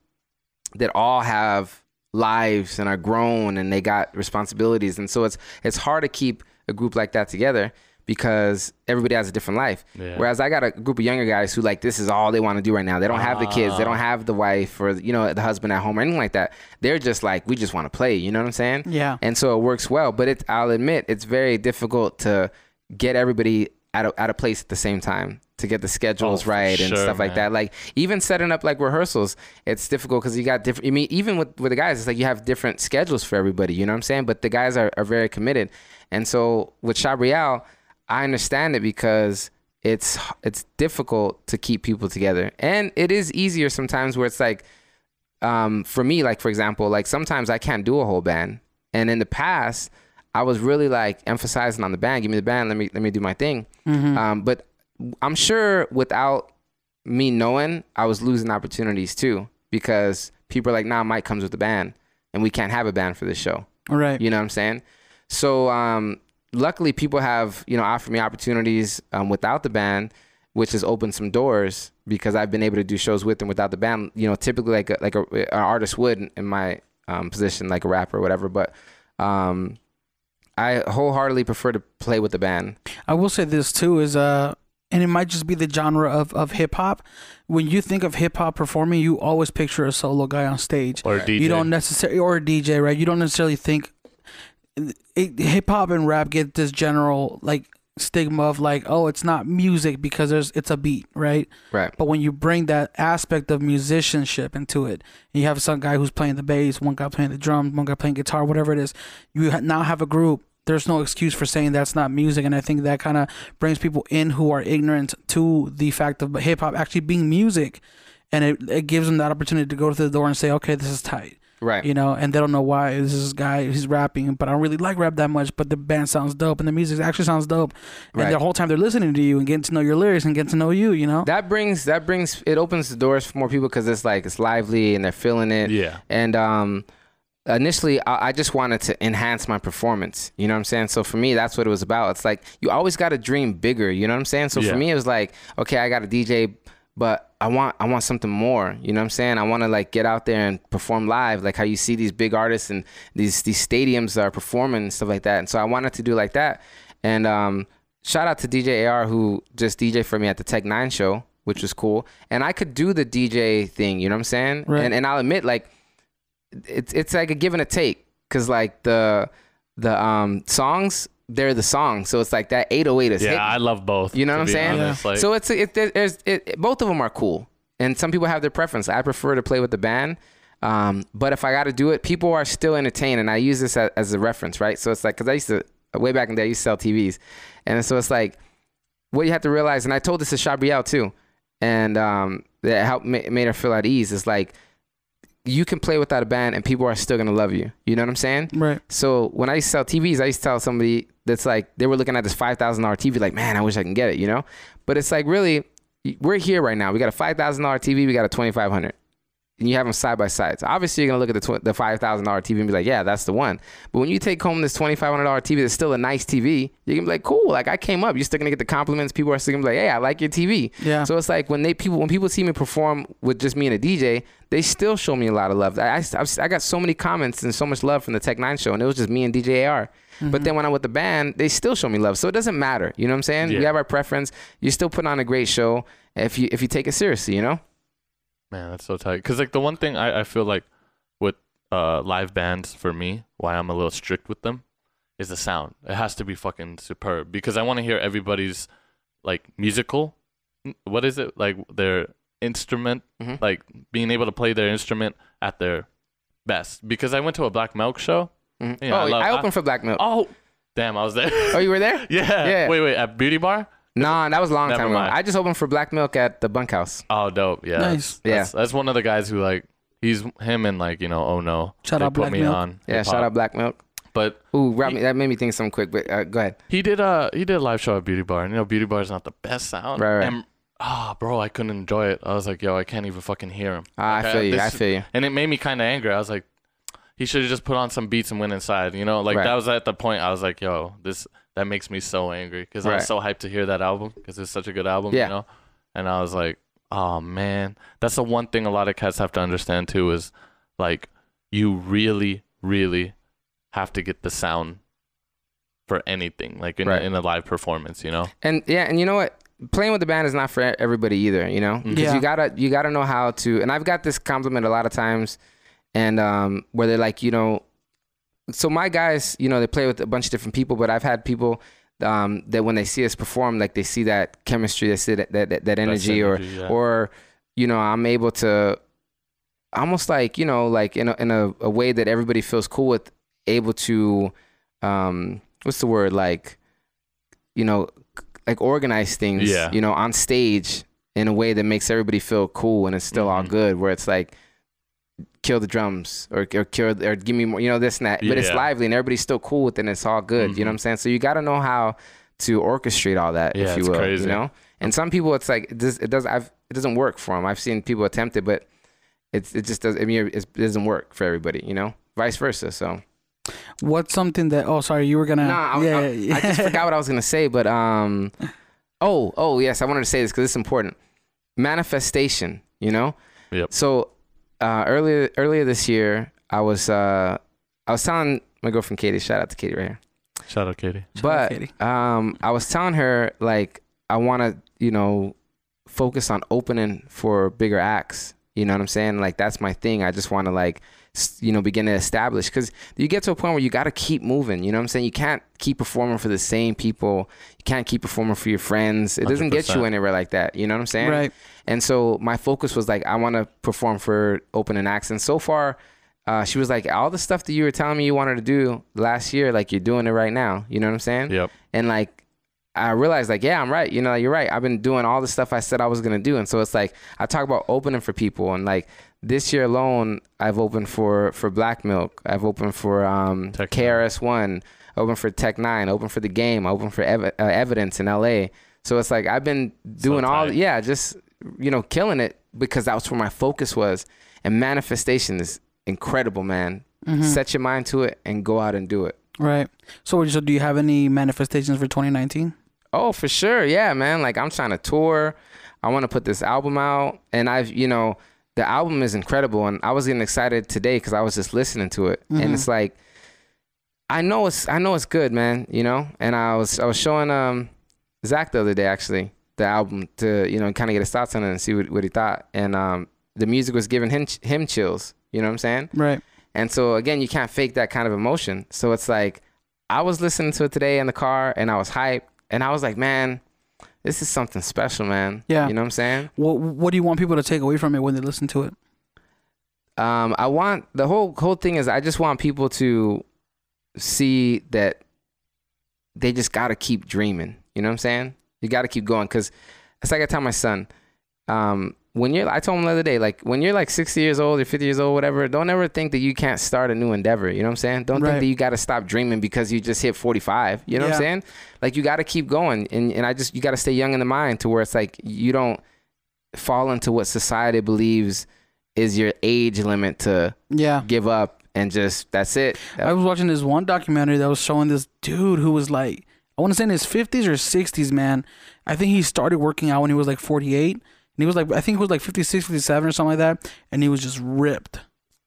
that all have lives and are grown, and they got responsibilities, and so it's hard to keep a group like that together because everybody has a different life. Whereas I got a group of younger guys who like this is all they want to do right now. They don't have the kids, they don't have the wife or the husband at home or anything like that. They're just like, we just want to play, you know what I'm saying? Yeah. And so it works well, but I'll admit it's very difficult to get everybody at a place at the same time, to get the schedules right and stuff like that. Like even setting up like rehearsals, it's difficult because you got different, I mean, even with the guys, it's like you have different schedules for everybody, you know what I'm saying? But the guys are very committed. And so with Xavier, I understand it because it's difficult to keep people together. And it is easier sometimes where it's like, for me, like for example, like sometimes I can't do a whole band. And in the past, I was really like emphasizing on the band, give me the band, let me do my thing. Mm-hmm. But I'm sure without me knowing, I was losing opportunities too, because people are like, nah, Mike comes with the band and we can't have a band for this show. All right. You know what I'm saying? So luckily people have, offered me opportunities without the band, which has opened some doors because I've been able to do shows with and without the band, typically like an artist would in my position, like a rapper or whatever. But I wholeheartedly prefer to play with the band. I will say this too is and it might just be the genre of hip hop. When you think of hip hop performing, you always picture a solo guy on stage. Or a DJ. You don't necessarily, or a DJ, right? You don't necessarily think hip hop and rap get this general like stigma of like, oh, it's not music because it's a beat, right? Right. But when you bring that aspect of musicianship into it, and you have some guy who's playing the bass, one guy playing the drums, one guy playing guitar, whatever it is, you now have a group there's no excuse for saying that's not music. And I think that kind of brings people in who are ignorant to the fact of hip hop actually being music, and it gives them that opportunity to go to the door and say, okay, this is tight. Right. You know, and they don't know why. This is this guy, he's rapping, but I don't really like rap that much, but the band sounds dope and the music actually sounds dope. And the whole time they're listening to you and getting to know your lyrics and getting to know you, you know? That brings it opens the doors for more people because it's like it's lively and they're feeling it. Yeah. And initially I just wanted to enhance my performance. You know what I'm saying? So for me, that's what it was about. It's like you always got to dream bigger. You know what I'm saying? So for me, it was like, okay, I got a DJ, but I want something more. You know what I'm saying? I want to like get out there and perform live, like how you see these big artists and these stadiums are performing and stuff like that. And so I wanted to do like that. And shout out to DJ AR who just DJ for me at the Tech 9 show, which was cool. And I could do the DJ thing. You know what I'm saying? Right. And I'll admit, like it's like a give and a take, because like the songs, they're the song, so it's like that 808 is hitting. I love both. You know what I'm saying? Honest, like, so both of them are cool, and some people have their preference. I prefer to play with the band, but if I got to do it, people are still entertained, and I use this as a reference, right? So it's like, because I used to way back in the day, I used to sell TVs, and so it's like what you have to realize, and I told this to Shabrielle too, and that helped made her feel at ease. Is like, you can play without a band and people are still going to love you. You know what I'm saying? Right. So when I used to sell TVs, I used to tell somebody that's like, they were looking at this $5,000 TV, like, man, I wish I can get it, you know? But it's like, really, we're here right now. We got a $5,000 TV, we got a $2,500. And you have them side by side. So obviously you're going to look at the $5,000 TV and be like, yeah, that's the one. But when you take home this $2,500 TV that's still a nice TV, you're going to be like, cool, like I came up. You're still going to get the compliments. People are still going to be like, hey, I like your TV. Yeah. So it's like when people see me perform with just me and a DJ, they still show me a lot of love. I got so many comments and so much love from the Tech 9 show, and it was just me and DJ AR. Mm-hmm. But then when I'm with the band, they still show me love. So it doesn't matter. You know what I'm saying? Yeah. We have our preference. You still put on a great show if you take it seriously, you know? Man, that's so tight. Because like the one thing I feel like with live bands, for me, why I'm a little strict with them, is the sound. It has to be fucking superb, because I want to hear everybody's like musical, what is it, like their instrument, like being able to play their instrument at their best. Because I went to a Black Milk show. Mm-hmm. You know, I opened for Black Milk. Oh, damn, I was there. Oh, you were there? Yeah. Wait, at Beauty Bar? Nah, that was a long Never time ago. mind. I just opened for Black Milk at the Bunkhouse. Oh, dope. Yeah. Nice. That's one of the guys who like, he's him and like, you know, Oh No. Shout out Black Milk. Yeah, shout out Black Milk. But that made me think something quick, but go ahead. He did a live show at Beauty Bar, and you know, Beauty Bar is not the best sound. Right. And bro, I couldn't enjoy it. I was like, yo, I can't even fucking hear him. I feel you. And it made me kind of angry. I was like, he should have just put on some beats and went inside. You know, like that was at the point. I was like, yo, that makes me so angry, because I was so hyped to hear that album, because it's such a good album. Yeah. You know, and I was like, oh man, that's the one thing a lot of cats have to understand too, is like, you really, really have to get the sound for anything, like in a live performance, you know. And you know what? Playing with the band is not for everybody either, you know. Because you gotta know how to. And I've got this compliment a lot of times, and where they're like, you know, so my guys, you know, they play with a bunch of different people, but I've had people that when they see us perform, like they see that chemistry, they see that energy, or you know, I'm able to almost like, you know, like in a way that everybody feels cool with, able to what's the word, like, you know, like organize things, you know, on stage in a way that makes everybody feel cool and it's still all good, where it's like, kill the drums or give me more, you know, this and that, but it's lively and everybody's still cool with it and it's all good. You know what I'm saying? So you got to know how to orchestrate all that, if you will, crazy. You know? And some people, it's like, it doesn't work for them. I've seen people attempt it, but it just doesn't, I mean, it doesn't work for everybody, you know, vice versa. So what's something that, oh, sorry, you were gonna, I just forgot what I was gonna say, but oh yes, I wanted to say this because it's important. Manifestation, you know. Yep. So earlier this year, I was telling my girlfriend Katie, shout out to Katie right here. Shout out Katie. But I was telling her, like, I want to, you know, focus on opening for bigger acts. You know what I'm saying? Like, that's my thing. I just want to, like, you know, begin to establish, because you get to a point where you got to keep moving. You know what I'm saying? You can't keep performing for the same people. You can't keep performing for your friends. It doesn't 100%. Get you anywhere like that. You know what I'm saying? Right. And so my focus was like, I want to perform for opening acts. And so far, she was like, all the stuff that you were telling me you wanted to do last year, like you're doing it right now. You know what I'm saying? Yep. And like, I realized like, yeah, I'm right. You know, you're right. I've been doing all the stuff I said I was going to do. And so it's like, I talk about opening for people. And like this year alone, I've opened for Black Milk. I've opened for KRS-One, opened for Tech 9, opened for The Game, opened for Evidence in LA. So it's like, I've been doing just, you know, killing it because that was where my focus was. And manifestation is incredible, man. Set your mind to it and go out and do it. Right. So do you have any manifestations for 2019? Oh, for sure. Yeah, man. Like I'm trying to tour. I want to put this album out. And the album is incredible. And I was getting excited today because I was just listening to it. And it's like, I know it's good, man, you know? And I was showing Zach the other day, actually, the album to, you know, kind of get his thoughts on it and see what he thought. And the music was giving him chills. You know what I'm saying? Right. And so, again, you can't fake that kind of emotion. So it's like, I was listening to it today in the car and I was hyped. And I was like, man, this is something special, man. Yeah. You know what I'm saying? What do you want people to take away from it when they listen to it? I want, the whole thing is, I just want people to see that they just got to keep dreaming. You know what I'm saying? You got to keep going. Because it's like I tell my son, I told him the other day, like when you're like 60 years old or 50 years old, whatever, don't ever think that you can't start a new endeavor. You know what I'm saying? Don't think that you got to stop dreaming because you just hit 45. You know what I'm saying? Like you got to keep going. And you got to stay young in the mind to where it's like, you don't fall into what society believes is your age limit to give up and just, that's it. I was watching this one documentary that was showing this dude who was like, I want to say in his 50s or 60s, man. I think he started working out when he was like 48. And he was like, I think he was like 56, 57 or something like that. And he was just ripped.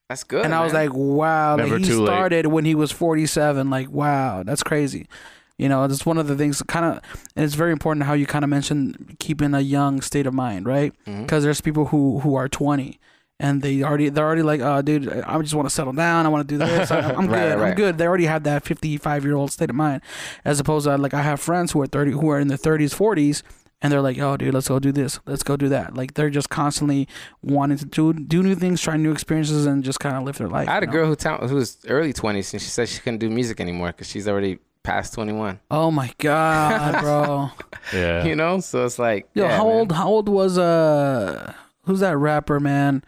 That's good. And I was like, wow. Never like he too started late. When he was 47. Like, wow, that's crazy. You know, that's one of the things and it's very important how you kind of mentioned keeping a young state of mind, right? Because there's people who are 20 and they're already like, oh, dude, I just want to settle down. I want to do this. I'm good. I'm good. They already have that 55-year-old state of mind, as opposed to like I have friends who are 30, who are in their 30s, 40s, and they're like, oh, dude, let's go do this. Let's go do that. Like they're just constantly wanting to do new things, try new experiences, and just kind of live their life. I had a girl who was early 20s, and she said she couldn't do music anymore because she's already past 21. Oh my God, bro. Yeah. You know, so it's like, yo, how old was who's that rapper, man?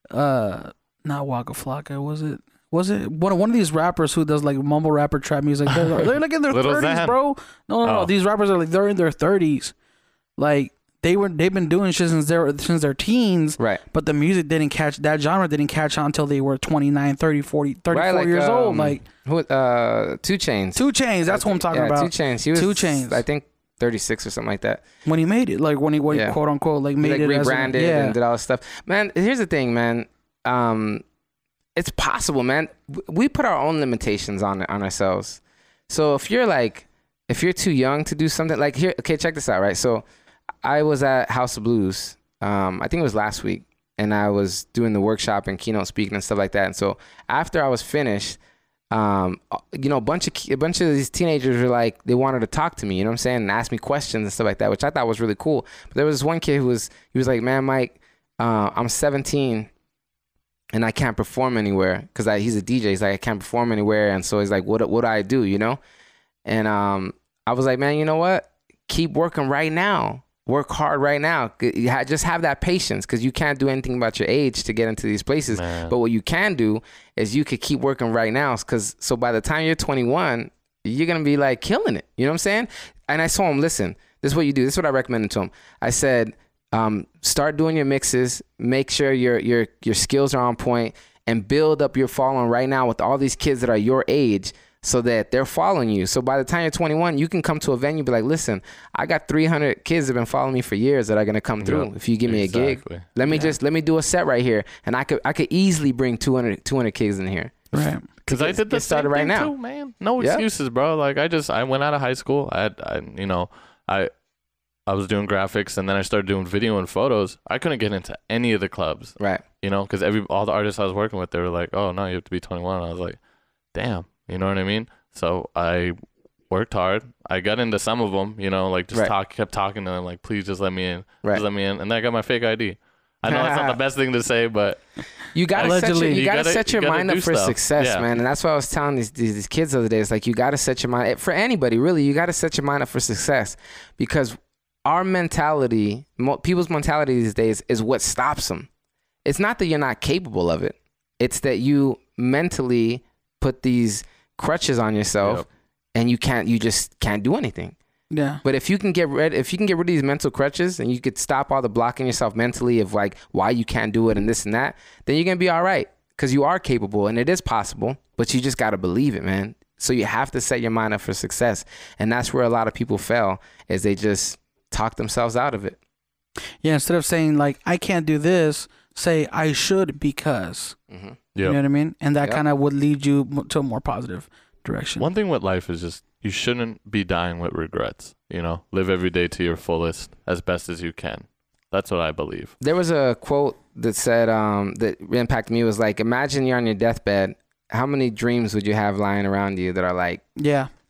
Not Waka Flocka, was it one of these rappers who does like mumble rapper trap music? They're like in their 30s, bro. No. These rappers are like, they're in their 30s. Like they've been doing shit since their teens, right? But the music that genre didn't catch on until they were 29, 30, 40, 34 years old. Like who? 2 Chainz. 2 Chainz. That's what I'm talking about. 2 Chainz. He was 2 Chainz. I think 36 or something like that. When he made it, like when he quote unquote like made it, rebranded and did all this stuff. Man, here's the thing, man. It's possible, man. We put our own limitations on ourselves. So if you're too young to do something like here, okay, check this out, right? So I was at House of Blues, I think it was last week, and I was doing the workshop and keynote speaking and stuff like that. And so after I was finished, you know, a bunch of these teenagers were like, they wanted to talk to me, you know what I'm saying, and ask me questions and stuff like that, which I thought was really cool. But there was this one kid he was like, man, Mike, I'm 17 and I can't perform anywhere because he's a DJ. He's like, I can't perform anywhere, and so he's like, what do I do, you know? And I was like, man, you know what? Keep working right now. Work hard right now. Just have that patience because you can't do anything about your age to get into these places. Man. But what you can do is you could keep working right now so by the time you're 21, you're going to be like killing it. You know what I'm saying? And I told him, listen, this is what you do. This is what I recommended to him. I said, start doing your mixes. Make sure your skills are on point and build up your following right now with all these kids that are your age, so that they're following you. So by the time you're 21, you can come to a venue and be like, listen, I got 300 kids that have been following me for years that are going to come through. If you give me a gig, let me do a set right here. And I could easily bring 200 kids in here. Right. Because I did the same thing right now. Too, man. No excuses, bro. Like I went out of high school. I was doing graphics, and then I started doing video and photos. I couldn't get into any of the clubs. Right. You know, because all the artists I was working with, they were like, oh, no, you have to be 21. And I was like, damn. You know what I mean? So I worked hard. I got into some of them, you know, like just kept talking to them, like, please just let me in. Just let me in. And then I got my fake ID. I know it's not the best thing to say, but you gotta set your mind up for stuff. success, man. And that's what I was telling these kids the other day. It's like, you gotta set your mind, for anybody really, you gotta set your mind up for success, because our mentality, people's mentality these days, is what stops them. It's not that you're not capable of it. It's that you mentally put these crutches on yourself, and you just can't do anything. Yeah. But if you can get rid of these mental crutches, and you could stop all the blocking yourself mentally of like why you can't do it and this and that, then you're gonna be all right, because you are capable and it is possible. But you just gotta believe it, man. So you have to set your mind up for success, and that's where a lot of people fail, is they just talk themselves out of it. Yeah. Instead of saying like, I can't do this, say I should, because. Mm-hmm. You know what I mean? And that kind of would lead you to a more positive direction. One thing with life is just, you shouldn't be dying with regrets. You know, live every day to your fullest as best as you can. That's what I believe. There was a quote that said, that impacted me, was like, imagine you're on your deathbed. How many dreams would you have lying around you that are like,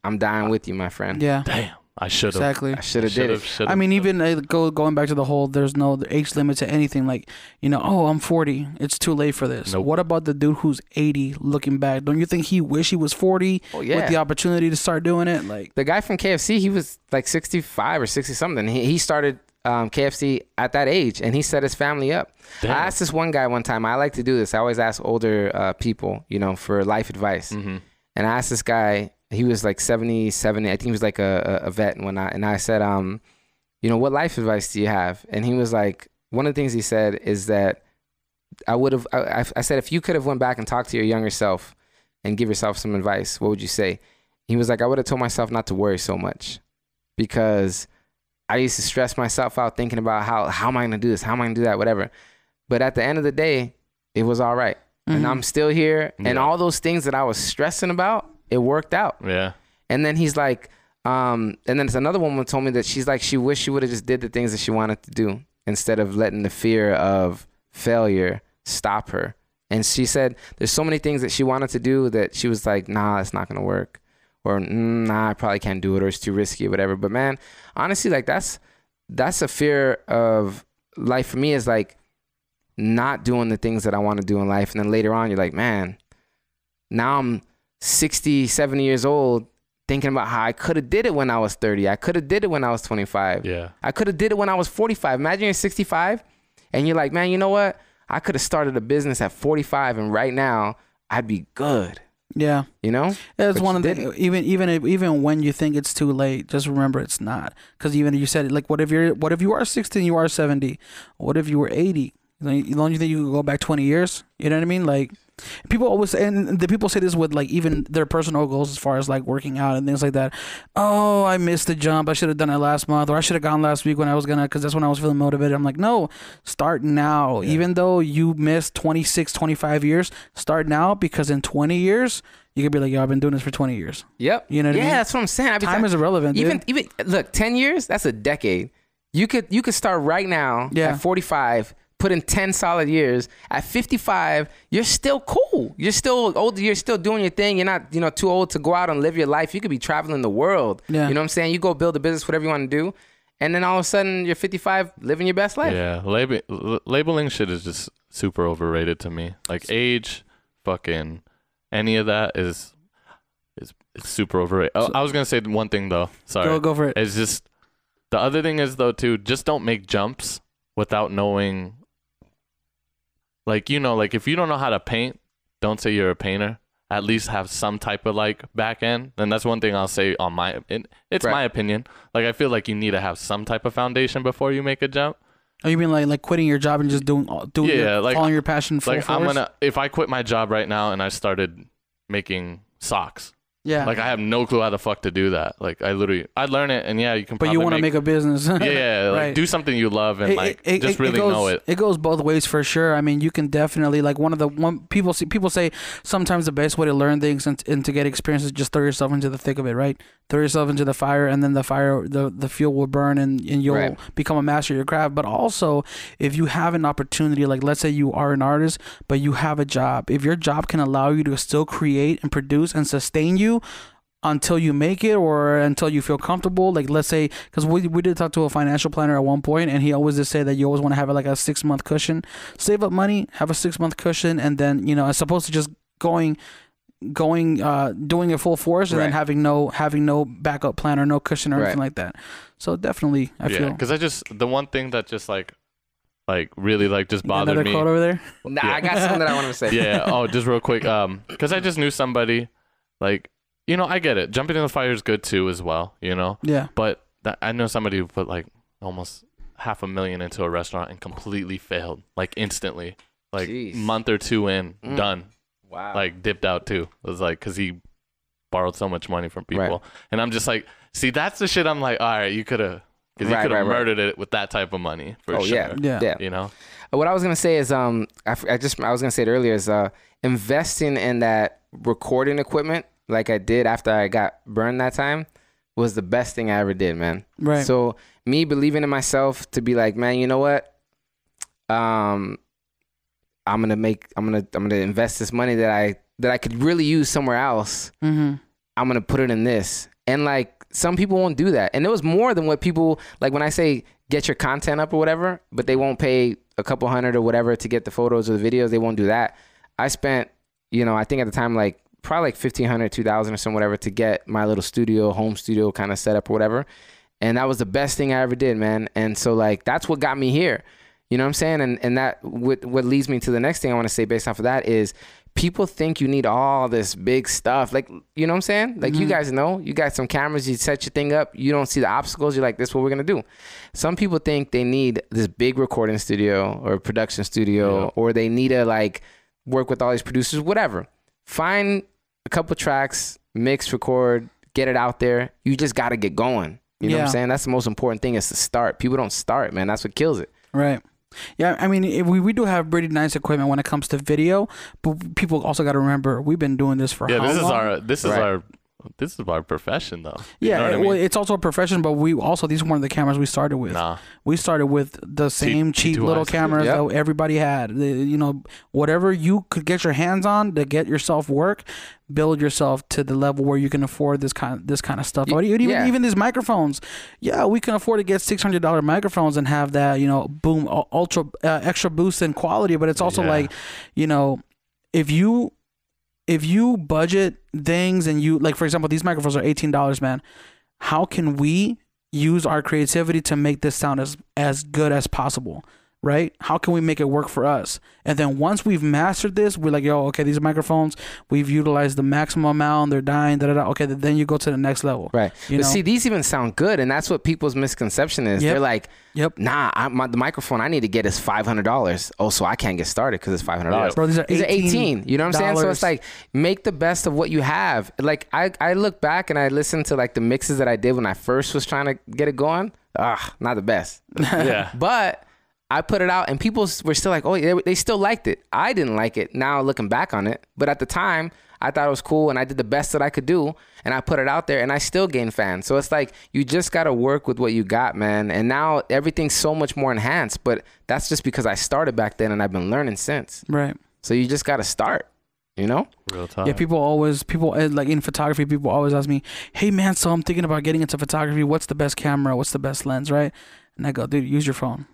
I'm dying with you, my friend? Yeah. Damn. I should have. Exactly. I should have did it. I mean, even going back to the whole, there's no age limit to anything. Like, you know, oh, I'm 40. It's too late for this. Nope. What about the dude who's 80 looking back? Don't you think he wish he was 40 with the opportunity to start doing it? Like, the guy from KFC, he was like 65 or 60 something. He started KFC at that age, and he set his family up. Damn. I asked this one guy one time. I like to do this. I always ask older people, you know, for life advice. Mm-hmm. And I asked this guy. He was like 70. I think he was like a vet and whatnot. And I said, you know, what life advice do you have? And he was like, one of the things he said is that I said, if you could have went back and talked to your younger self and give yourself some advice, what would you say? He was like, I would have told myself not to worry so much, because I used to stress myself out thinking about how am I going to do this? How am I going to do that? Whatever. But at the end of the day, it was all right. Mm-hmm. And I'm still here. Yeah. And all those things that I was stressing about, it worked out. Yeah. And then he's like, and then there's another woman told me that she's like, she wished she would have just did the things that she wanted to do instead of letting the fear of failure stop her. And she said there's so many things that she wanted to do that she was like, nah, it's not going to work. Or nah, I probably can't do it, or it's too risky or whatever. But man, honestly, like that's a fear of life for me, is like not doing the things that I want to do in life. And then later on, you're like, man, now I'm 60, 70 years old, thinking about how I could have did it when I was 30. I could have did it when I was 25. Yeah. I could have did it when I was 45. Imagine you're 65 and you're like, man, you know what? I could have started a business at 45, and right now I'd be good. Yeah. You know? That's one of the, even when you think it's too late, just remember it's not. Because even you said, like, what if you are 60 and you are 70? What if you were 80? Don't you think you could go back 20 years? You know what I mean? Like, people always, and the people say this with like even their personal goals as far as like working out and things like that. Oh, I missed the jump. I should have done it last month, or I should have gone last week when I was gonna, because that's when I was feeling motivated. I'm like, no, start now. Yeah. Even though you missed 26, 25 years, start now, because in 20 years, you could be like, yo, I've been doing this for 20 years. Yep. You know what I mean? Yeah, that's what I'm saying. Time is irrelevant, dude. Even look, 10 years, that's a decade. You could start right now at 45. Put in 10 solid years. At 55, you're still cool. You're still older. You're still doing your thing. You're not, too old to go out and live your life. You could be traveling the world. Yeah. You know what I'm saying? You go build a business, whatever you want to do. And then all of a sudden, you're 55, living your best life. Yeah. Labeling shit is just super overrated to me. Like age, fucking any of that is super overrated. I was going to say one thing, though. Sorry. Go for it. It's just, the other thing is, though, too, just don't make jumps without knowing. Like, like if you don't know how to paint, don't say you're a painter. At least have some type of like back end. And that's one thing I'll say on it's my opinion. Like, I feel like you need to have some type of foundation before you make a jump. Oh, you mean like quitting your job and just following your passion full force? If I quit my job right now and I started making socks. Yeah. Like, I have no clue how the fuck to do that. Like, I'd learn it, and you can. But you want to make a business. Yeah, like, do something you love and know it. It goes both ways for sure. I mean, you can definitely, like, people say sometimes the best way to learn things and to get experience is just throw yourself into the thick of it, right? Throw yourself into the fire, and then the fuel will burn, and you'll become a master of your craft. But also, if you have an opportunity, like let's say you are an artist, but you have a job. If your job can allow you to still create and produce and sustain you, until you make it or until you feel comfortable. Like, let's say, because we did talk to a financial planner at one point, and he always did say that you always want to have like a 6-month cushion, save up money, have a 6-month cushion, and then, you know, as opposed to just doing it full force and then having no backup plan or no cushion or anything like that. So definitely, I feel. Because the one thing that just like really like just bothered me. Another quote over there? Nah, I got something that I want to say. Yeah. Oh, just real quick. Because I just knew somebody, like, you know, I get it. Jumping in the fire is good too, as well. You know. Yeah. But I know somebody who put like almost $500,000 into a restaurant and completely failed, like instantly, like month or two in, done. Wow. Like dipped out too. It was like, because he borrowed so much money from people, and I'm just like, see, that's the shit. I'm like, all right, you could have. Because you could have murdered it with that type of money, for sure. Yeah. You know? What I was going to say is, I was going to say it earlier, is investing in that recording equipment, like I did after I got burned that time, was the best thing I ever did, man. Right. So me believing in myself to be like, man, you know what? I'm gonna invest this money that I could really use somewhere else. Mm-hmm. I'm gonna put it in this. And like, some people won't do that. And it was more than what people, like when I say get your content up or whatever, but they won't pay a couple $100 or whatever to get the photos or the videos. They won't do that. I spent, you know, I think at the time, like probably like $1,500, $2,000 or some whatever to get my little studio, home studio kind of set up or whatever. And that was the best thing I ever did, man. And so like, that's what got me here. You know what I'm saying? And that what leads me to the next thing I want to say based off of that is, people think you need all this big stuff. Like, you know what I'm saying? Like, you guys know, you got some cameras, you set your thing up, you don't see the obstacles, you're like, this is what we're going to do. Some people think they need this big recording studio or production studio, or they need to like work with all these producers, whatever. Find a couple tracks, mix, record, get it out there. You just got to get going. You know what I'm saying? That's the most important thing, is to start. People don't start, man. That's what kills it. Right. Yeah, I mean, we do have pretty nice equipment when it comes to video, but people also got to remember, we've been doing this for how long? This is our profession, though. Yeah, know what I mean? Well, it's also a profession, but these were one of the cameras we started with. We started with the same cheap little cameras that everybody had. You know, whatever you could get your hands on to get yourself work, build yourself to the level where you can afford this kind of stuff. Even these microphones. Yeah, we can afford to get $600 microphones and have that, you know, boom, ultra extra boost in quality. But it's also like, you know, if you budget things and you, like, for example, these microphones are $18, man. How can we use our creativity to make this sound as good as possible? Right? How can we make it work for us? And then once we've mastered this, we're like, yo, okay, these microphones, we've utilized the maximum amount, they're dying, okay, then you go to the next level. Right. But see, these even sound good, and that's what people's misconception is. They're like, nah, the microphone I need to get is $500. Oh, so I can't get started because it's $500. Bro, these are $18. You know what I'm saying? So it's like, make the best of what you have. Like, I look back and I listen to like the mixes that I did when I first was trying to get it going. Not the best. Yeah. But I put it out and people were still like, oh, they still liked it. I didn't like it now looking back on it. But at the time, I thought it was cool and I did the best that I could do. And I put it out there and I still gained fans. So it's like, you just got to work with what you got, man. And now everything's so much more enhanced. But that's just because I started back then and I've been learning since. Right. So you just got to start, you know? Real talk. Yeah, people like in photography, people always ask me, hey, man, so I'm thinking about getting into photography. What's the best camera? What's the best lens, right? And I go, dude, use your phone.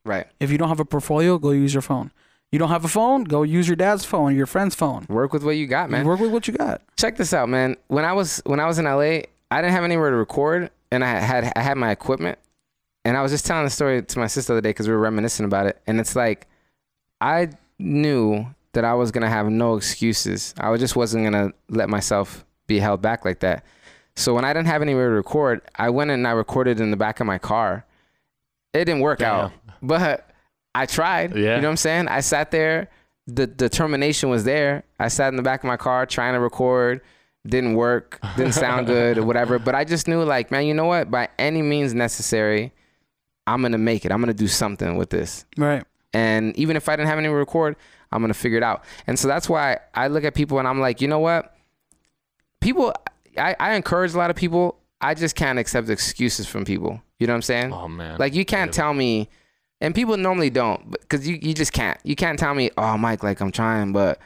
Right. If you don't have a portfolio, go use your phone. You don't have a phone, go use your dad's phone, your friend's phone. Work with what you got, man. Work with what you got. Check this out, man. When I was in LA, I didn't have anywhere to record, and I had my equipment. And I was just telling the story to my sister the other day because we were reminiscing about it. And it's like, I knew that I was gonna have no excuses. I just wasn't gonna let myself be held back like that. So when I didn't have anywhere to record, I went and I recorded in the back of my car. It didn't work out, but I tried. Yeah. You know what I'm saying? I sat there. The determination was there. I sat in the back of my car trying to record. Didn't work. Didn't sound good or whatever. But I just knew, like, man, you know what? By any means necessary, I'm going to make it. I'm going to do something with this. Right. And even if I didn't have any to record, I'm going to figure it out. And so that's why I look at people and I'm like, you know what? People, I encourage a lot of people. I just can't accept excuses from people. You know what I'm saying? Oh, man. Like, you can't tell me, and people normally don't, because you just can't. You can't tell me, oh, Mike, like, I'm trying, but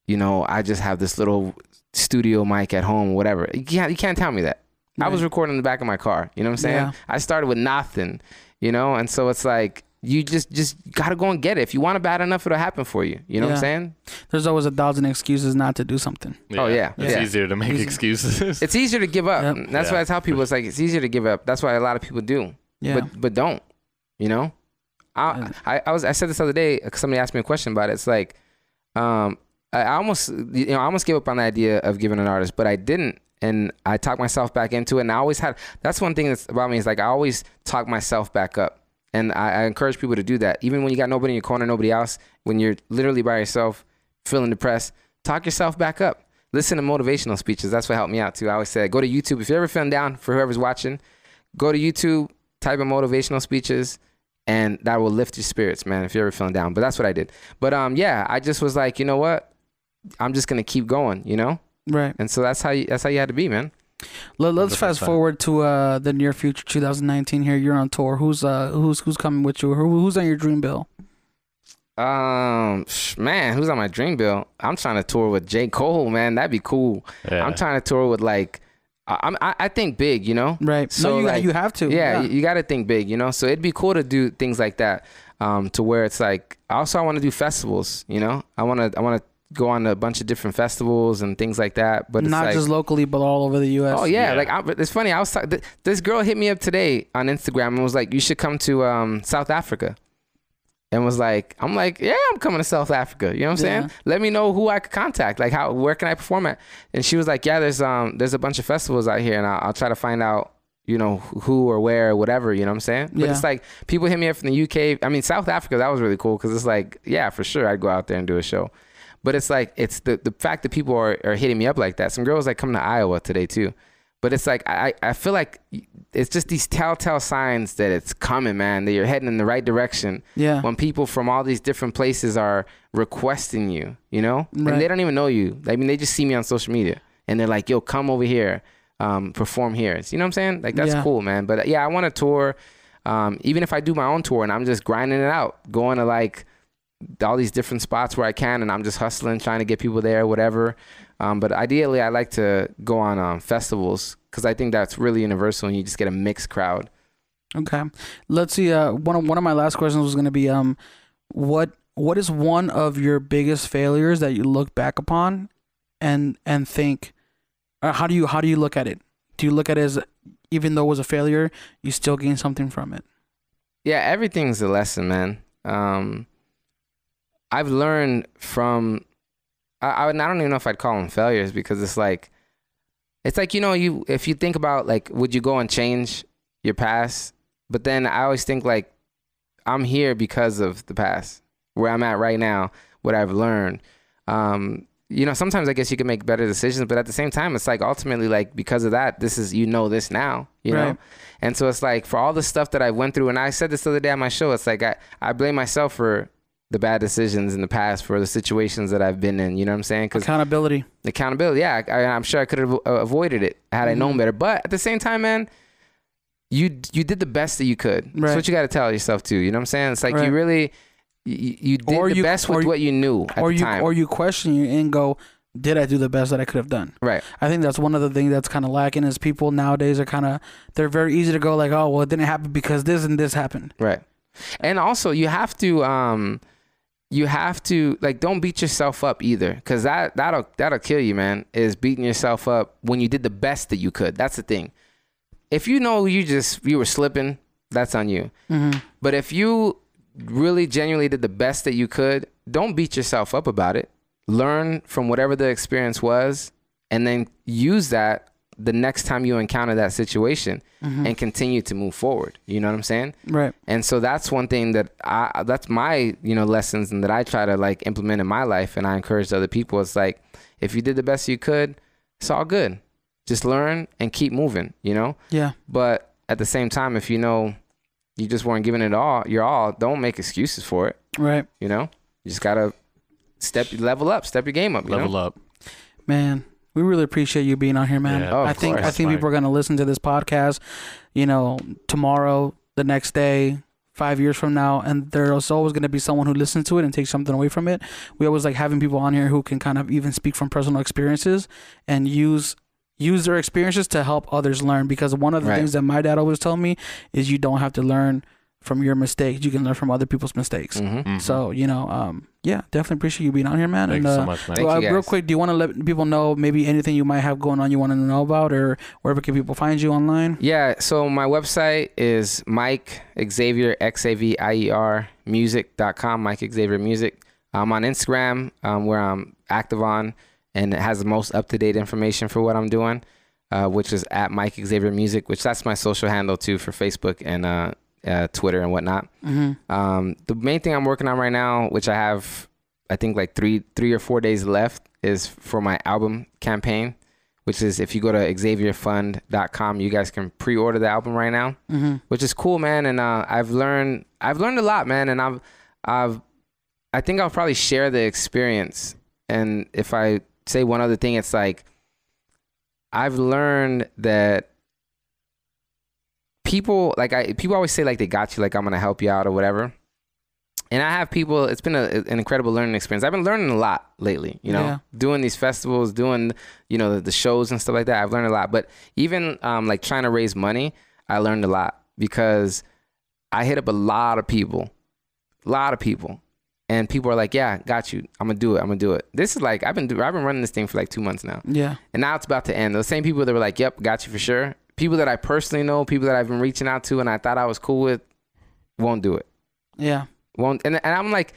I just have this little studio mic at home, whatever. You can't tell me that. Right. I was recording in the back of my car. You know what I'm saying? Yeah. I started with nothing, and so it's like, you just got to go and get it. If you want it bad enough, it'll happen for you. You know what I'm saying? There's always 1,000 excuses not to do something. Yeah. Oh, yeah. It's easier to make excuses. It's easier to give up. Yep. That's why I tell people, it's like, it's easier to give up. That's why a lot of people do. Yeah. But don't, I said this the other day, because somebody asked me a question about it. It's like, I almost gave up on the idea of giving an artist, but I didn't. And I talked myself back into it. And I always that's one thing that's about me, is like, I always talk myself back up. And I encourage people to do that. Even when you got nobody in your corner, nobody else, when you're literally by yourself, feeling depressed, talk yourself back up. Listen to motivational speeches. That's what helped me out too. I always say, go to YouTube. If you're ever feeling down, for whoever's watching, go to YouTube, type in motivational speeches, and that will lift your spirits, man, if you're ever feeling down. But that's what I did. But I just was like, you know what? I'm just going to keep going, Right. And so that's how you had to be, man. Let's fast forward to the near future, 2019. Here, you're on tour. Who's coming with you? Who's on your dream bill? Man, who's on my dream bill? I'm trying to tour with J. Cole, man. That'd be cool. Yeah. I'm trying to tour with I think big, Right. So you have to. Yeah, you got to think big, So it'd be cool to do things like that, to where it's like. Also, I want to do festivals. I want to go on a bunch of different festivals and things like that, but not just locally, but all over the U.S. Oh yeah. It's funny. I was this girl hit me up today on Instagram and was like, "You should come to South Africa," and was like, "I'm like, yeah, I'm coming to South Africa." You know what I'm saying? Let me know who I could contact. Like, where can I perform at? And she was like, "Yeah, there's a bunch of festivals out here, and I'll try to find out, who or where or whatever." You know what I'm saying? But it's like, people hit me up from the UK. I mean, South Africa, that was really cool, because it's like, yeah, for sure, I'd go out there and do a show. But it's like, it's the fact that people are hitting me up like that. Some girls like coming to Iowa today too. But it's like, I feel like it's just these telltale signs that it's coming, man, that you're heading in the right direction. Yeah. When people from all these different places are requesting you, Right. And they don't even know you. I mean, they just see me on social media and they're like, yo, come over here, perform here. You know what I'm saying? Like, that's cool, man. But yeah, I want to tour. Even if I do my own tour and I'm just grinding it out, going to like all these different spots where I can, and I'm just hustling, trying to get people there, whatever. But ideally, I like to go on festivals, because I think that's really universal, and you just get a mixed crowd. Okay, let's see. One of my last questions was going to be, what is one of your biggest failures that you look back upon, and think, how do you look at it? Do you look at it as, even though it was a failure, you still gain something from it? Yeah, everything's a lesson, man. I've learned from, I don't even know if I'd call them failures, because it's like, if you think about, like, would you go and change your past? But then I always think, like, I'm here because of the past, where I'm at right now, what I've learned. Sometimes I guess you can make better decisions, but at the same time, it's like, ultimately, like, because of that, this is, this now, know? And so it's like, for all the stuff that I went through, and I said this the other day on my show, it's like, I blame myself for the bad decisions in the past, for the situations that I've been in. You know what I'm saying? Accountability. Yeah. I'm sure I could have avoided it had I known better. But at the same time, man, you did the best that you could. Right. That's what you got to tell yourself too. You know what I'm saying? It's like, you really, you did the best with what you knew at the time. Or you question you and go, did I do the best that I could have done? Right. I think that's one of the things that's kind of lacking, is people nowadays are they're very easy to go like, oh, well, it didn't happen because this and this happened. Right. And also, you have to, like, don't beat yourself up either, because that'll kill you, man, is beating yourself up when you did the best that you could. That's the thing. If you were slipping, that's on you. Mm-hmm. But if you really genuinely did the best that you could, don't beat yourself up about it. Learn from whatever the experience was, and then use that the next time you encounter that situation, and continue to move forward. You know what I'm saying? Right. And so that's one thing that that's my, lessons, and that I try to, like, implement in my life. And I encourage other people. It's like, if you did the best you could, it's all good. Just learn and keep moving, Yeah. But at the same time, if you just weren't giving it your all, don't make excuses for it. Right. You just gotta level up, step your game up. Level up. Man, we really appreciate you being on here, man. Yeah, I think people are gonna listen to this podcast, tomorrow, the next day, 5 years from now, and there's always going to be someone who listens to it and takes something away from it. We always like having people on here who can kind of even speak from personal experiences and use their experiences to help others learn, because one of the things that my dad always told me is you don't have to learn from your mistakes. You can learn from other people's mistakes. So, you know, yeah, definitely appreciate you being on here, man. Thanks so much, man. Thank you, real quick, do you want to let people know maybe anything you might have going on you want to know about, or wherever can people find you online? Yeah, so my website is Mike Xavier, Xavier music.com, Mike Xavier Music. I'm on Instagram, where I'm active on, and it has the most up-to-date information for what I'm doing, which is at Mike Xavier Music, which that's my social handle too for Facebook and Twitter and whatnot. The main thing I'm working on right now, which I have, I think like three or 4 days left, is for my album campaign, which is if you go to xavierfund.com, you guys can pre-order the album right now, which is cool, man. And I've learned a lot, man. And I think I'll probably share the experience. And if I say one other thing, it's like I've learned that people always say like they got you, like I'm gonna help you out or whatever. And I have people. It's been an incredible learning experience. I've been learning a lot lately. You know, doing these festivals, doing the shows and stuff like that. I've learned a lot. But even like trying to raise money, I learned a lot, because I hit up a lot of people, and people are like, "Yeah, got you. I'm gonna do it." This is like I've been running this thing for like 2 months now. Yeah. And now it's about to end. Those same people that were like, "Yep, got you for sure." People that I personally know, people that I've been reaching out to and I thought I was cool with, won't do it. Yeah. Won't. And I'm like,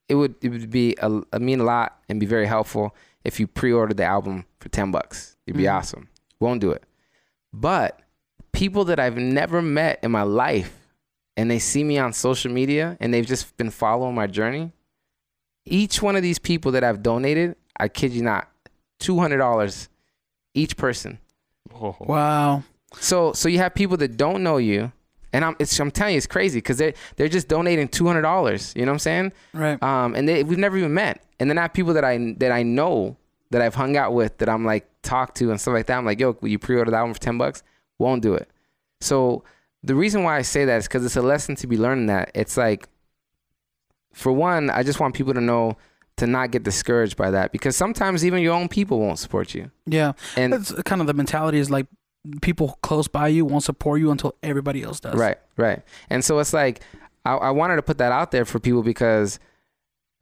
it would be mean a lot and be very helpful if you pre-ordered the album for $10. It'd be awesome. Won't do it. But people that I've never met in my life, and they see me on social media and they've just been following my journey, each one of these people that I've donated, I kid you not, $200 each person. Oh. Wow. So you have people that don't know you, and I'm telling you, it's crazy, because they're just donating $200. You know what I'm saying? Right. And we've never even met. And then I have people that I know, that I've hung out with, that I'm like talk to and stuff like that. I'm like, yo, will you pre-order that album for $10? Won't do it. So the reason why I say that is because it's a lesson to be learned. That it's like, for one, I just want people to know to not get discouraged by that, because sometimes even your own people won't support you. Yeah. And that's kind of the mentality, is like people close by you won't support you until everybody else does. Right. And so it's like, I wanted to put that out there for people, because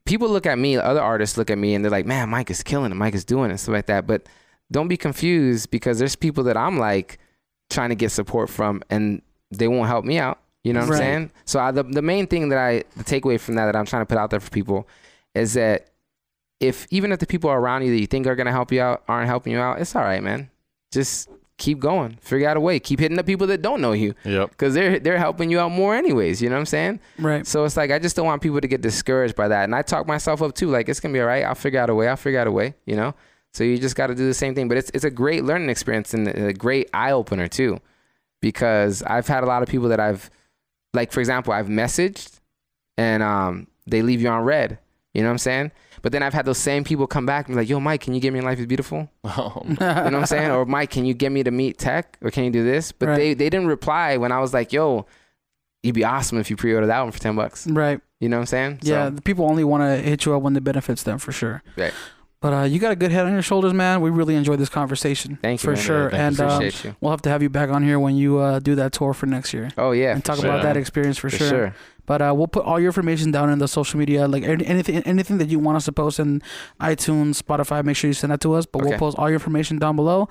people look at me, other artists look at me, and they're like, man, Mike is killing it, Mike is doing it, and stuff like that. But don't be confused, because there's people that I'm like trying to get support from, and they won't help me out. You know what I'm saying? So the main thing the takeaway from that I'm trying to put out there for people is that even if the people around you that you think are going to help you out aren't helping you out, it's all right, man. Just keep going. Figure out a way. Keep hitting the people that don't know you. Yep. Because they're helping you out more anyways. You know what I'm saying? Right. So it's like, I just don't want people to get discouraged by that. And I talk myself up too. Like, it's going to be all right. I'll figure out a way, you know? So you just got to do the same thing. But it's a great learning experience and a great eye opener too. Because I've had a lot of people that like, for example, I've messaged and they leave you on red. You know what I'm saying? But then I've had those same people come back and be like, yo, Mike, can you get me in Life is Beautiful? Oh. You know what I'm saying? Or Mike, can you get me to meet Tech? Or can you do this? But they didn't reply when I was like, yo, you'd be awesome if you pre-order that one for $10. Right. You know what I'm saying? Yeah, the people only want to hit you up when it benefits them, for sure. Right. But you got a good head on your shoulders, man. We really enjoyed this conversation. Thank you, for sure. Yeah, and appreciate you. We'll have to have you back on here when you do that tour for next year. Oh yeah, and talk about that experience for sure. But we'll put all your information down in the social media, like anything that you want us to post in iTunes, Spotify. Make sure you send that to us. But we'll post all your information down below.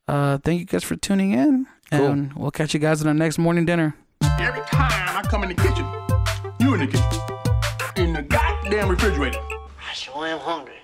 Thank you guys for tuning in, and we'll catch you guys in our next morning dinner. Every time I come in the kitchen, you in the kitchen, in the goddamn refrigerator. I sure am hungry.